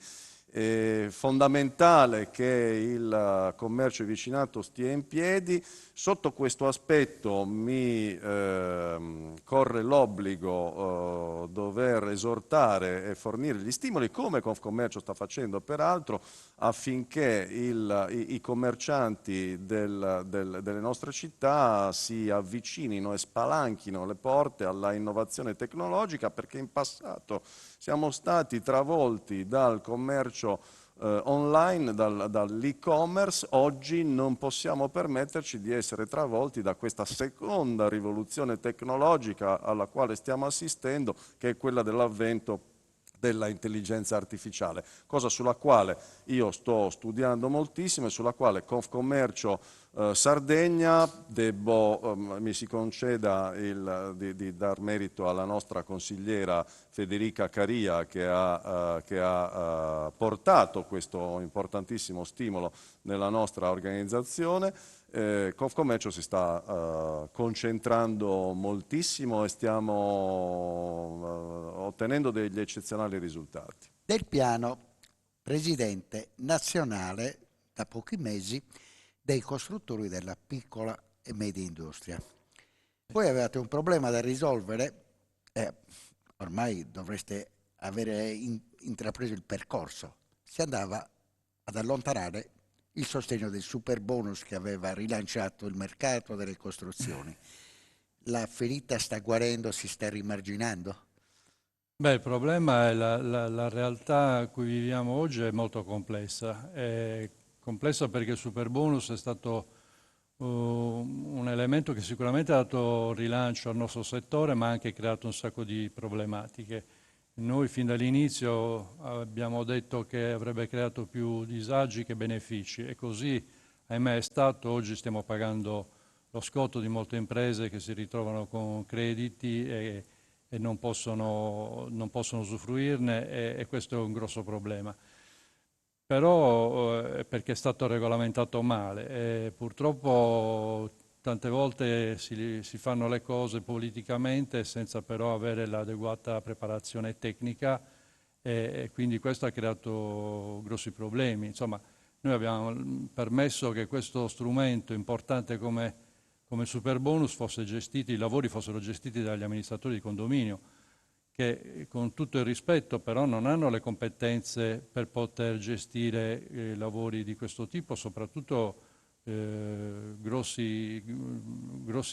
è fondamentale che il commercio di vicinato stia in piedi. Sotto questo aspetto mi corre l'obbligo dover esortare e fornire gli stimoli, come Confcommercio sta facendo peraltro, affinché i commercianti delle nostre città si avvicinino e spalanchino le porte alla innovazione tecnologica, perché in passato siamo stati travolti dal commercio online, dall'e-commerce. Oggi non possiamo permetterci di essere travolti da questa seconda rivoluzione tecnologica alla quale stiamo assistendo, che è quella dell'avvento della intelligenza artificiale, cosa sulla quale io sto studiando moltissimo e sulla quale Confcommercio Sardegna mi si conceda di dar merito alla nostra consigliera Federica Caria, che ha portato questo importantissimo stimolo nella nostra organizzazione. Confcommercio si sta concentrando moltissimo e stiamo ottenendo degli eccezionali risultati. Del Piano, presidente nazionale da pochi mesi dei costruttori della piccola e media industria. Voi avevate un problema da risolvere, ormai dovreste avere intrapreso il percorso. Si andava ad allontanare il sostegno del super bonus che aveva rilanciato il mercato delle costruzioni. la ferita sta guarendo, si sta rimarginando? Beh, il problema è la realtà a cui viviamo oggi è molto complessa. È complessa perché il superbonus è stato un elemento che sicuramente ha dato rilancio al nostro settore, ma ha anche creato un sacco di problematiche. Noi fin dall'inizio abbiamo detto che avrebbe creato più disagi che benefici e così, ahimè, è stato. Oggi stiamo pagando lo scotto di molte imprese che si ritrovano con crediti e non possono usufruirne e questo è un grosso problema. Però perché è stato regolamentato male. Purtroppo tante volte si fanno le cose politicamente senza però avere l'adeguata preparazione tecnica e quindi questo ha creato grossi problemi. Insomma, noi abbiamo permesso che questo strumento importante come il superbonus fosse gestito, i lavori fossero gestiti dagli amministratori di condominio, che con tutto il rispetto però non hanno le competenze per poter gestire lavori di questo tipo, soprattutto grossi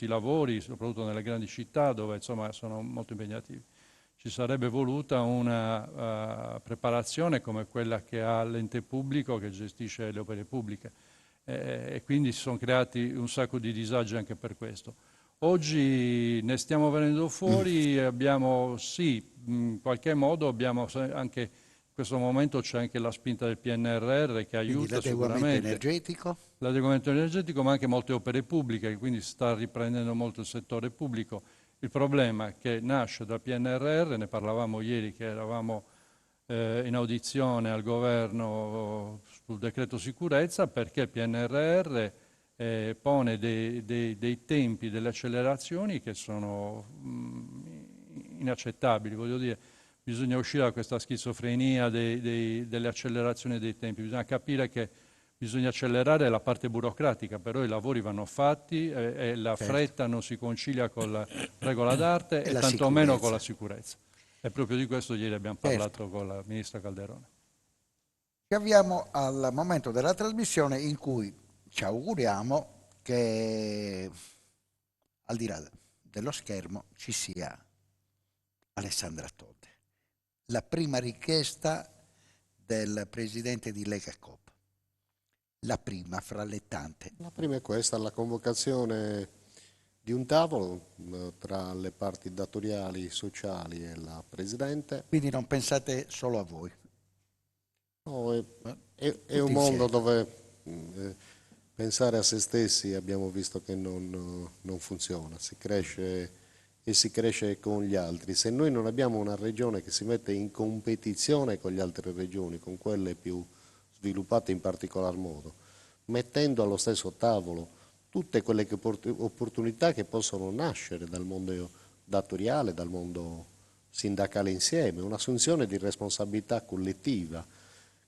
lavori, soprattutto nelle grandi città dove insomma sono molto impegnativi. Ci sarebbe voluta una preparazione come quella che ha l'ente pubblico che gestisce le opere pubbliche e quindi si sono creati un sacco di disagi anche per questo. Oggi ne stiamo venendo fuori, abbiamo sì, in qualche modo abbiamo anche, in questo momento c'è anche la spinta del PNRR che aiuta sicuramente. Energetico? L'adeguamento energetico, ma anche molte opere pubbliche, quindi si sta riprendendo molto il settore pubblico. Il problema è che nasce dal PNRR, ne parlavamo ieri che eravamo in audizione al governo sul decreto sicurezza, perché il PNRR pone dei tempi, delle accelerazioni che sono inaccettabili. Voglio dire, bisogna uscire da questa schizofrenia delle accelerazioni dei tempi, bisogna capire che bisogna accelerare la parte burocratica, però i lavori vanno fatti e la fretta non si concilia con la regola d'arte e tantomeno con la sicurezza. E proprio di questo ieri abbiamo parlato con la ministra Calderone. Ci avviamo al momento della trasmissione in cui ci auguriamo che al di là dello schermo ci sia Alessandra Todde, la prima richiesta del presidente di Lega Coop, la prima fra le tante. La prima è questa, la convocazione di un tavolo tra le parti datoriali, sociali e la Presidente. Quindi non pensate solo a voi? No, è un mondo dove pensare a se stessi abbiamo visto che non funziona, si cresce e si cresce con gli altri. Se noi non abbiamo una regione che si mette in competizione con le altre regioni, con quelle più sviluppate in particolar modo, mettendo allo stesso tavolo tutte quelle opportunità che possono nascere dal mondo datoriale, dal mondo sindacale insieme, un'assunzione di responsabilità collettiva.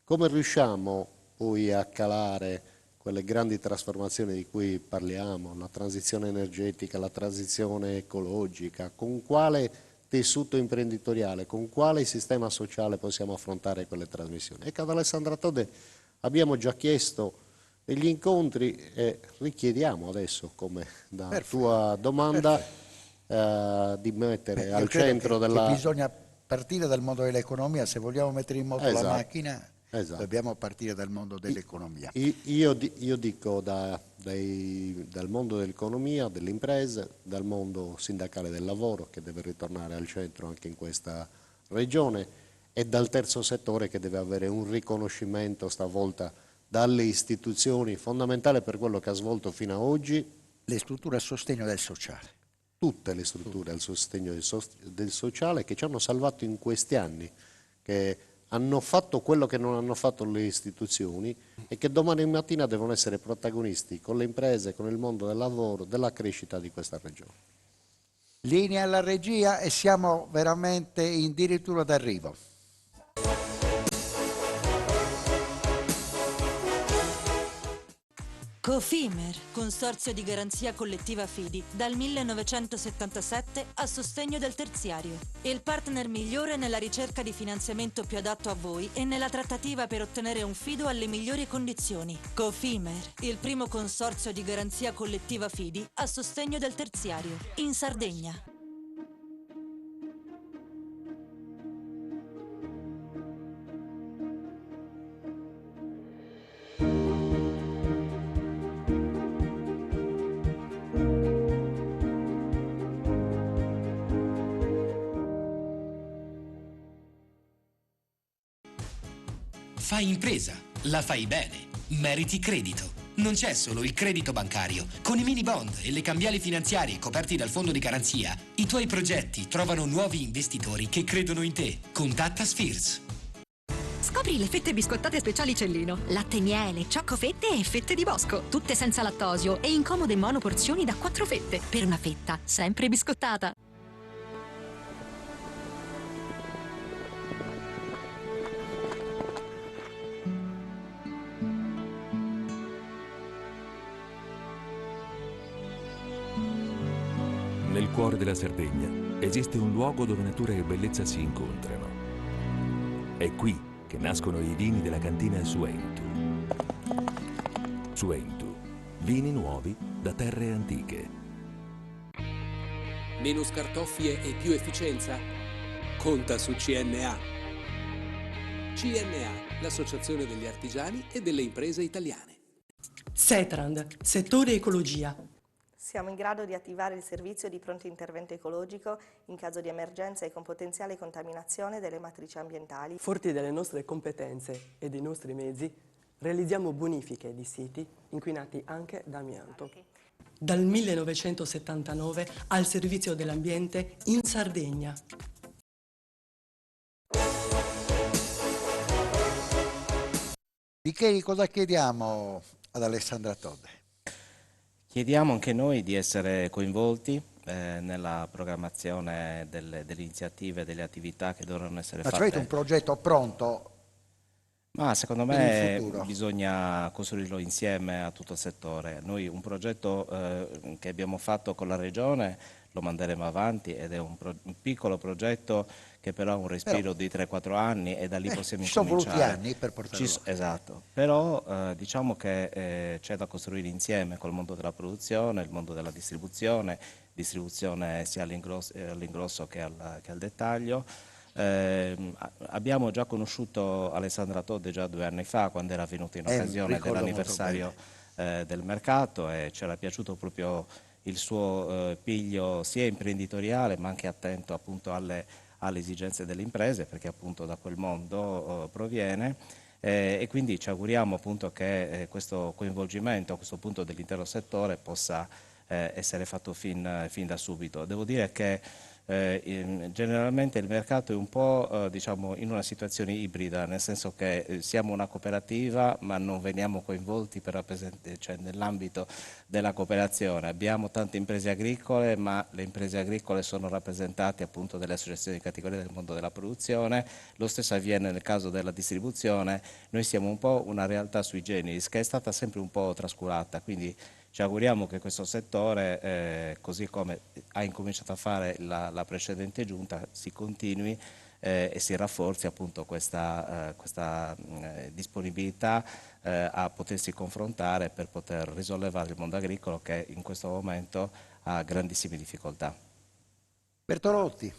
Come riusciamo poi a calare quelle grandi trasformazioni di cui parliamo, la transizione energetica, la transizione ecologica, con quale tessuto imprenditoriale, con quale sistema sociale possiamo affrontare quelle trasmissioni? Ecco, ad Alessandra Todde abbiamo già chiesto degli incontri e richiediamo adesso, come da tua domanda, di mettere al centro della... Che bisogna partire dal mondo dell'economia, se vogliamo mettere in moto la macchina, dobbiamo partire dal mondo dell'economia. Io dico dal mondo dell'economia, delle imprese, dal mondo sindacale del lavoro, che deve ritornare al centro anche in questa regione, e dal terzo settore che deve avere un riconoscimento stavolta dalle istituzioni, fondamentale per quello che ha svolto fino ad oggi. Le strutture a sostegno del sociale. Tutte le strutture al sostegno del sociale che ci hanno salvato in questi anni, che hanno fatto quello che non hanno fatto le istituzioni e che domani mattina devono essere protagonisti con le imprese, con il mondo del lavoro, della crescita di questa regione. Linea alla regia e siamo veramente in dirittura d'arrivo. Cofimer, consorzio di garanzia collettiva Fidi, dal 1977 a sostegno del terziario. Il partner migliore nella ricerca di finanziamento più adatto a voi e nella trattativa per ottenere un fido alle migliori condizioni. Cofimer, il primo consorzio di garanzia collettiva Fidi a sostegno del terziario, in Sardegna. Fai impresa, la fai bene, meriti credito. Non c'è solo il credito bancario. Con i mini bond e le cambiali finanziarie coperti dal fondo di garanzia, i tuoi progetti trovano nuovi investitori che credono in te. Contatta Spheres. Scopri le fette biscottate speciali Cellino. Latte, miele, ciocco-fette e fette di bosco. Tutte senza lattosio e in comode monoporzioni da 4 fette. Per una fetta sempre biscottata. Nel cuore della Sardegna esiste un luogo dove natura e bellezza si incontrano. È qui che nascono i vini della cantina Suentu. Suentu, vini nuovi da terre antiche. Meno scartoffie e più efficienza? Conta su CNA. CNA, l'associazione degli artigiani e delle imprese italiane. Setrand, settore ecologia. Siamo in grado di attivare il servizio di pronto intervento ecologico in caso di emergenza e con potenziale contaminazione delle matrici ambientali. Forti delle nostre competenze e dei nostri mezzi, realizziamo bonifiche di siti inquinati anche da amianto. Dal 1979 al servizio dell'ambiente in Sardegna. Micheli, cosa chiediamo ad Alessandra Todde? Chiediamo anche noi di essere coinvolti nella programmazione delle iniziative, delle attività che dovranno essere fatte. Ma avete un progetto pronto? Ma secondo me bisogna costruirlo insieme a tutto il settore. Noi un progetto che abbiamo fatto con la Regione lo manderemo avanti ed è un piccolo progetto che però ha un respiro di 3-4 anni e da lì possiamo ci sono voluti incominciare. anni per portarlo. Esatto, però diciamo che c'è da costruire insieme col mondo della produzione, il mondo della distribuzione sia all'ingrosso che al dettaglio. Abbiamo già conosciuto Alessandra Todde già 2 anni fa quando era venuta in occasione dell'anniversario del mercato e ci era piaciuto proprio il suo piglio sia imprenditoriale ma anche attento appunto alle esigenze delle imprese perché appunto da quel mondo proviene e quindi ci auguriamo appunto che questo coinvolgimento a questo punto dell'intero settore possa essere fatto fin da subito. Devo dire che generalmente il mercato è un po' diciamo in una situazione ibrida, nel senso che siamo una cooperativa ma non veniamo coinvolti cioè nell'ambito della cooperazione. Abbiamo tante imprese agricole ma le imprese agricole sono rappresentate appunto dalle associazioni di categoria del mondo della produzione, lo stesso avviene nel caso della distribuzione. Noi siamo un po' una realtà sui generis che è stata sempre un po' trascurata, quindi ci auguriamo che questo settore, così come ha incominciato a fare la precedente giunta, si continui e si rafforzi appunto questa disponibilità a potersi confrontare per poter risollevare il mondo agricolo che in questo momento ha grandissime difficoltà. Bertolotti,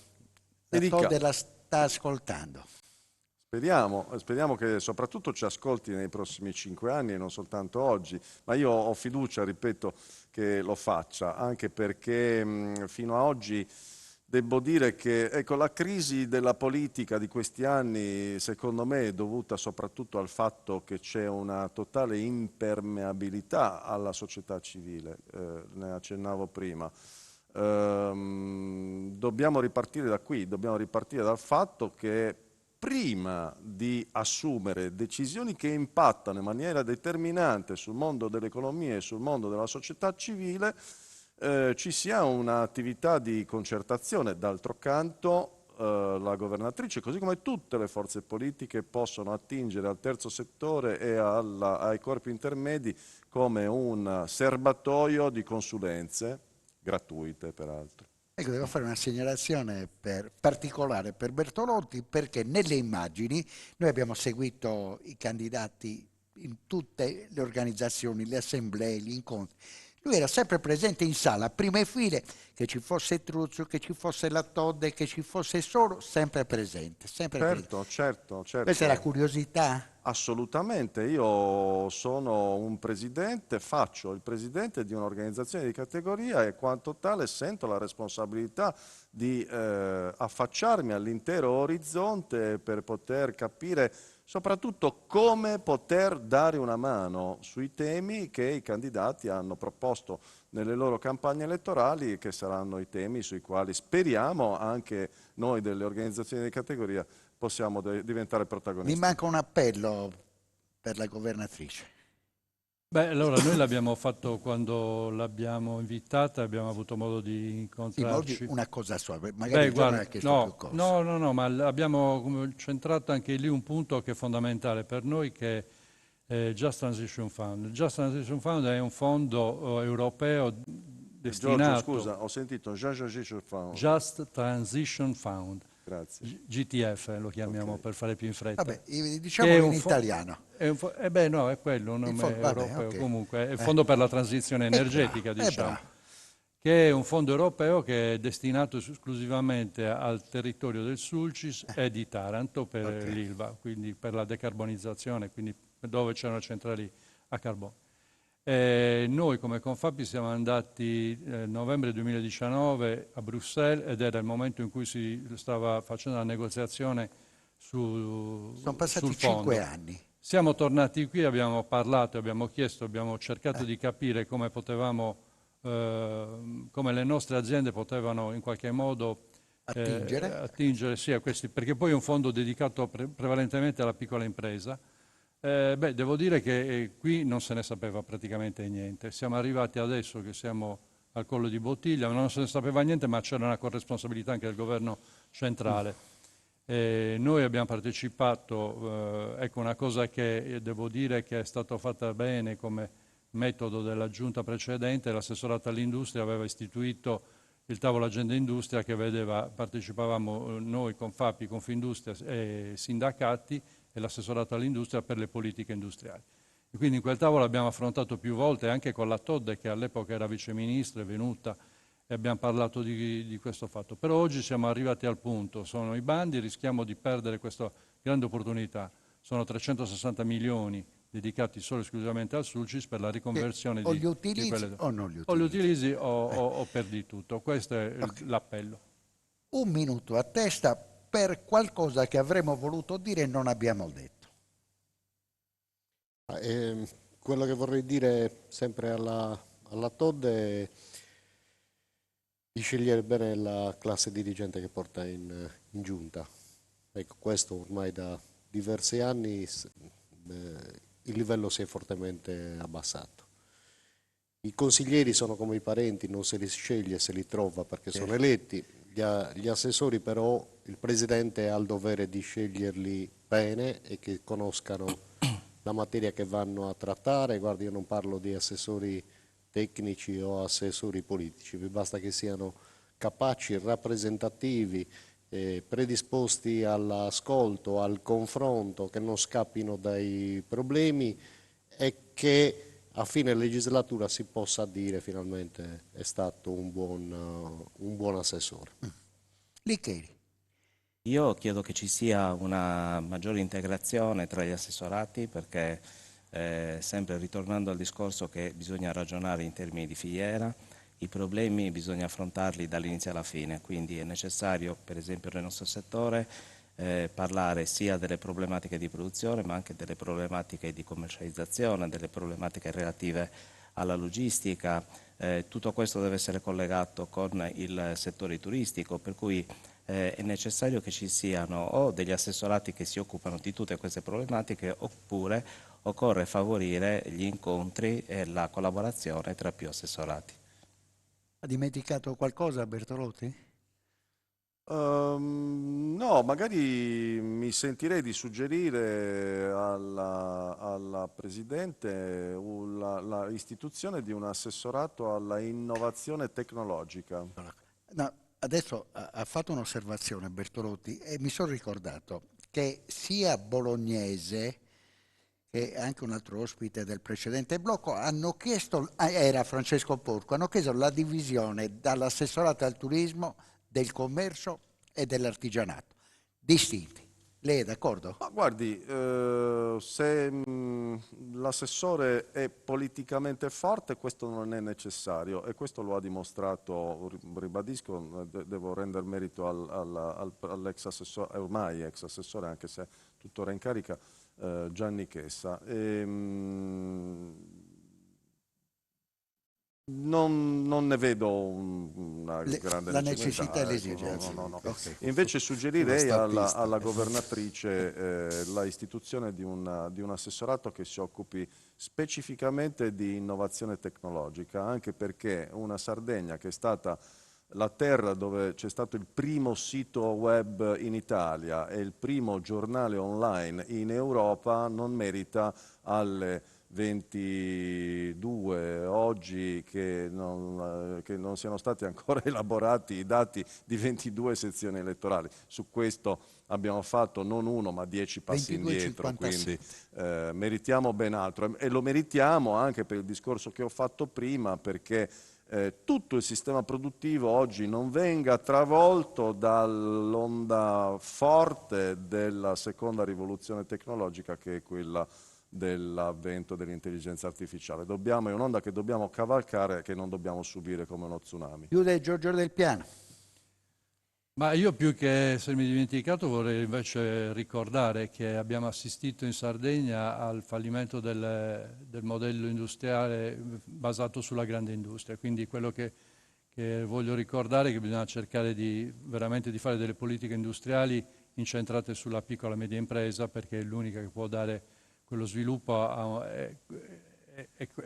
la Todde la sta ascoltando. Speriamo che soprattutto ci ascolti nei prossimi 5 anni e non soltanto oggi, ma io ho fiducia, ripeto, che lo faccia, anche perché fino a oggi devo dire che ecco, la crisi della politica di questi anni secondo me è dovuta soprattutto al fatto che c'è una totale impermeabilità alla società civile, ne accennavo prima. Dobbiamo ripartire da qui, dobbiamo ripartire dal fatto che prima di assumere decisioni che impattano in maniera determinante sul mondo dell'economia e sul mondo della società civile, ci sia un'attività di concertazione. D'altro canto la governatrice, così come tutte le forze politiche, possono attingere al terzo settore e ai corpi intermedi come un serbatoio di consulenze, gratuite peraltro. Ecco, devo fare una segnalazione particolare per Bertolotti, perché nelle immagini noi abbiamo seguito i candidati in tutte le organizzazioni, le assemblee, gli incontri. Lui era sempre presente in sala, prime file, che ci fosse Truzzo, che ci fosse la Todde, che ci fosse Soro, sempre presente. Sempre Certo. Questa è la curiosità? Assolutamente, io sono un presidente, faccio il presidente di un'organizzazione di categoria e quanto tale sento la responsabilità di affacciarmi all'intero orizzonte per poter capire soprattutto come poter dare una mano sui temi che i candidati hanno proposto nelle loro campagne elettorali e che saranno i temi sui quali speriamo anche noi delle organizzazioni di categoria possiamo diventare protagonisti. Mi manca un appello per la governatrice. Beh, allora noi l'abbiamo fatto quando l'abbiamo invitata, abbiamo avuto modo di incontrarci. Sì, una cosa sua, magari non ha chiesto più cose. No, ma abbiamo centrato anche lì un punto che è fondamentale per noi, che è Just Transition Fund. Il Just Transition Fund è un fondo europeo destinato... Giorgio, scusa, ho sentito Just Transition Fund. Grazie. GTF lo chiamiamo per fare più in fretta. Vabbè, diciamolo in italiano. È quello, un nome europeo, okay. Comunque, è il Fondo per la transizione energetica, diciamo, che è un fondo europeo che è destinato esclusivamente al territorio del Sulcis e di Taranto per l'Ilva, quindi per la decarbonizzazione, quindi dove c'erano centrali a carbone. Noi come Confapi siamo andati nel novembre 2019 a Bruxelles ed era il momento in cui si stava facendo la negoziazione Sono passati sul fondo. 5 anni. Siamo tornati qui, abbiamo parlato, abbiamo chiesto, abbiamo cercato di capire come potevamo, come le nostre aziende potevano in qualche modo attingere sì, a questi, perché poi è un fondo dedicato prevalentemente alla piccola impresa. Devo dire che qui non se ne sapeva praticamente niente. Siamo arrivati adesso che siamo al collo di bottiglia, non se ne sapeva niente, ma c'era una corresponsabilità anche del governo centrale. Noi abbiamo partecipato, ecco una cosa che devo dire che è stata fatta bene come metodo della giunta precedente, l'assessorato all'industria aveva istituito il tavolo agenda industria che vedeva, partecipavamo noi con FAPI, Confindustria e sindacati e l'assessorato all'industria per le politiche industriali. E quindi in quel tavolo abbiamo affrontato più volte, anche con la Todde che all'epoca era viceministro, è venuta e abbiamo parlato di questo fatto. Però oggi siamo arrivati al punto, sono i bandi, rischiamo di perdere questa grande opportunità. Sono 360 milioni dedicati solo e esclusivamente al Sulcis per la riconversione o li utilizzi o non li utilizzi. O li utilizzi o perdi tutto. Questo è l'appello. Un minuto a testa per qualcosa che avremmo voluto dire e non abbiamo detto. Quello che vorrei dire sempre alla Todde è di scegliere bene la classe dirigente che porta in giunta. Ecco, questo ormai da diversi anni il livello si è fortemente abbassato. I consiglieri sono come i parenti, non se li sceglie, se li trova perché sono eletti. Gli assessori però il presidente ha il dovere di sceglierli bene e che conoscano la materia che vanno a trattare. Guardi, io non parlo di assessori tecnici o assessori politici, mi basta che siano capaci, rappresentativi, predisposti all'ascolto, al confronto, che non scappino dai problemi e che a fine legislatura si possa dire finalmente è stato un buon assessore. Liccheri. Io chiedo che ci sia una maggiore integrazione tra gli assessorati perché sempre ritornando al discorso che bisogna ragionare in termini di filiera, i problemi bisogna affrontarli dall'inizio alla fine, quindi è necessario per esempio nel nostro settore parlare sia delle problematiche di produzione ma anche delle problematiche di commercializzazione, delle problematiche relative alla logistica, tutto questo deve essere collegato con il settore turistico, per cui è necessario che ci siano o degli assessorati che si occupano di tutte queste problematiche oppure occorre favorire gli incontri e la collaborazione tra più assessorati. Ha dimenticato qualcosa Bertolotti? No, magari mi sentirei di suggerire alla Presidente l'istituzione di un assessorato alla innovazione tecnologica. No, adesso ha fatto un'osservazione Bertolotti e mi sono ricordato che sia Bolognese che anche un altro ospite del precedente blocco hanno chiesto, era Francesco Porco, hanno chiesto la divisione dall'assessorato al turismo, del commercio e dell'artigianato, distinti. Lei è d'accordo? Ma guardi, se l'assessore è politicamente forte, questo non è necessario e questo lo ha dimostrato, ribadisco, devo rendere merito all'ex assessore, ormai ex assessore, anche se tuttora in carica, Gianni Chessa. Non ne vedo una grande necessità e l'esigenza. No. Okay. Invece suggerirei alla governatrice la istituzione di un assessorato che si occupi specificamente di innovazione tecnologica, anche perché una Sardegna che è stata la terra dove c'è stato il primo sito web in Italia e il primo giornale online in Europa non merita alle 22 oggi che non siano stati ancora elaborati i dati di 22 sezioni elettorali. Su questo abbiamo fatto non uno ma 10 passi indietro, quindi meritiamo ben altro e lo meritiamo anche per il discorso che ho fatto prima, perché tutto il sistema produttivo oggi non venga travolto dall'onda forte della seconda rivoluzione tecnologica, che è quella dell'avvento dell'intelligenza artificiale. È un'onda che dobbiamo cavalcare, che non dobbiamo subire come uno tsunami. Chiude Giorgio Del Piano. Ma io, più che essermi dimenticato, vorrei invece ricordare che abbiamo assistito in Sardegna al fallimento del modello industriale basato sulla grande industria. Quindi quello che voglio ricordare è che bisogna cercare veramente di fare delle politiche industriali incentrate sulla piccola e media impresa, perché è l'unica che può dare quello sviluppo e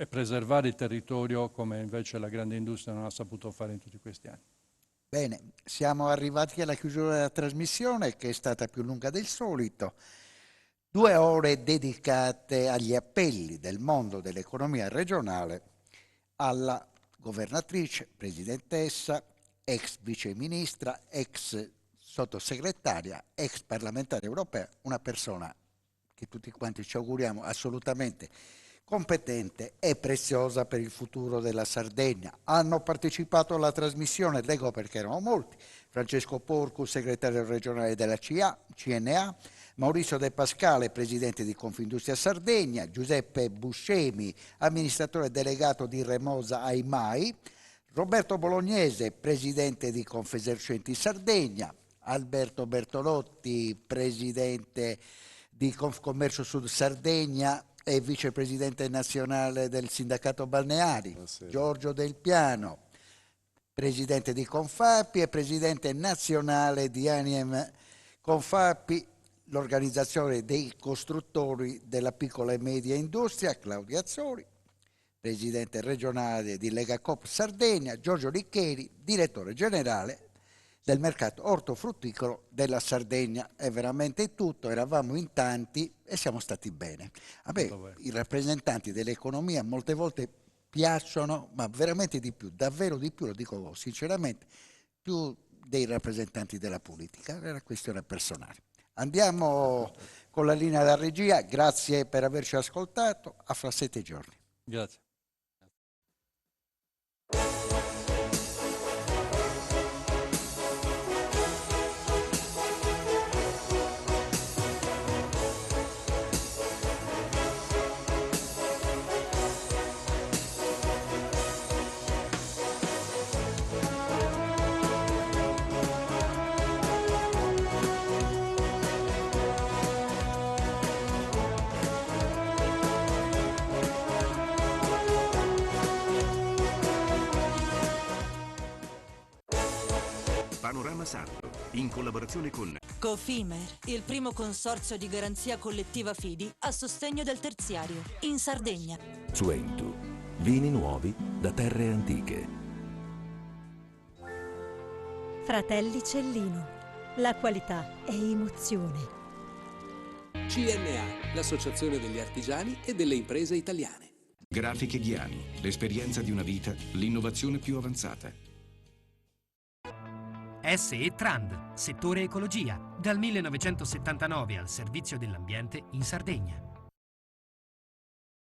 preservare il territorio, come invece la grande industria non ha saputo fare in tutti questi anni. Bene, siamo arrivati alla chiusura della trasmissione, che è stata più lunga del solito. 2 ore dedicate agli appelli del mondo dell'economia regionale alla governatrice, presidentessa, ex viceministra, ex sottosegretaria, ex parlamentare europea, una persona che tutti quanti ci auguriamo assolutamente competente e preziosa per il futuro della Sardegna. Hanno partecipato alla trasmissione, leggo perché erano molti: Francesco Porcu, segretario regionale della CNA, Maurizio De Pascale, presidente di Confindustria Sardegna, Giuseppe Buscemi, amministratore delegato di Remosa Aimai, Roberto Bolognese, presidente di Confesercenti Sardegna, Alberto Bertolotti, presidente di Confcommercio Sud Sardegna e vicepresidente nazionale del sindacato balneari, Giorgio Del Piano, presidente di Confapi e presidente nazionale di Aniem Confapi, l'organizzazione dei costruttori della piccola e media industria, Claudia Azzori, presidente regionale di Lega Coop Sardegna, Giorgio Liccheri, direttore generale del mercato ortofrutticolo della Sardegna. È veramente tutto, eravamo in tanti e siamo stati bene. A me i rappresentanti dell'economia molte volte piacciono, ma veramente di più, davvero di più, lo dico sinceramente, più dei rappresentanti della politica, è una questione personale. Andiamo con la linea da regia, grazie per averci ascoltato, a fra 7 giorni. Grazie. Panorama Sardo, in collaborazione con Cofimer, il primo consorzio di garanzia collettiva Fidi a sostegno del terziario, in Sardegna. Suentu, vini nuovi da terre antiche. Fratelli Cellino. La qualità è emozione. CNA, l'associazione degli artigiani e delle imprese italiane. Grafiche Ghiani, l'esperienza di una vita, l'innovazione più avanzata. SE Trand, settore ecologia, dal 1979 al servizio dell'ambiente in Sardegna.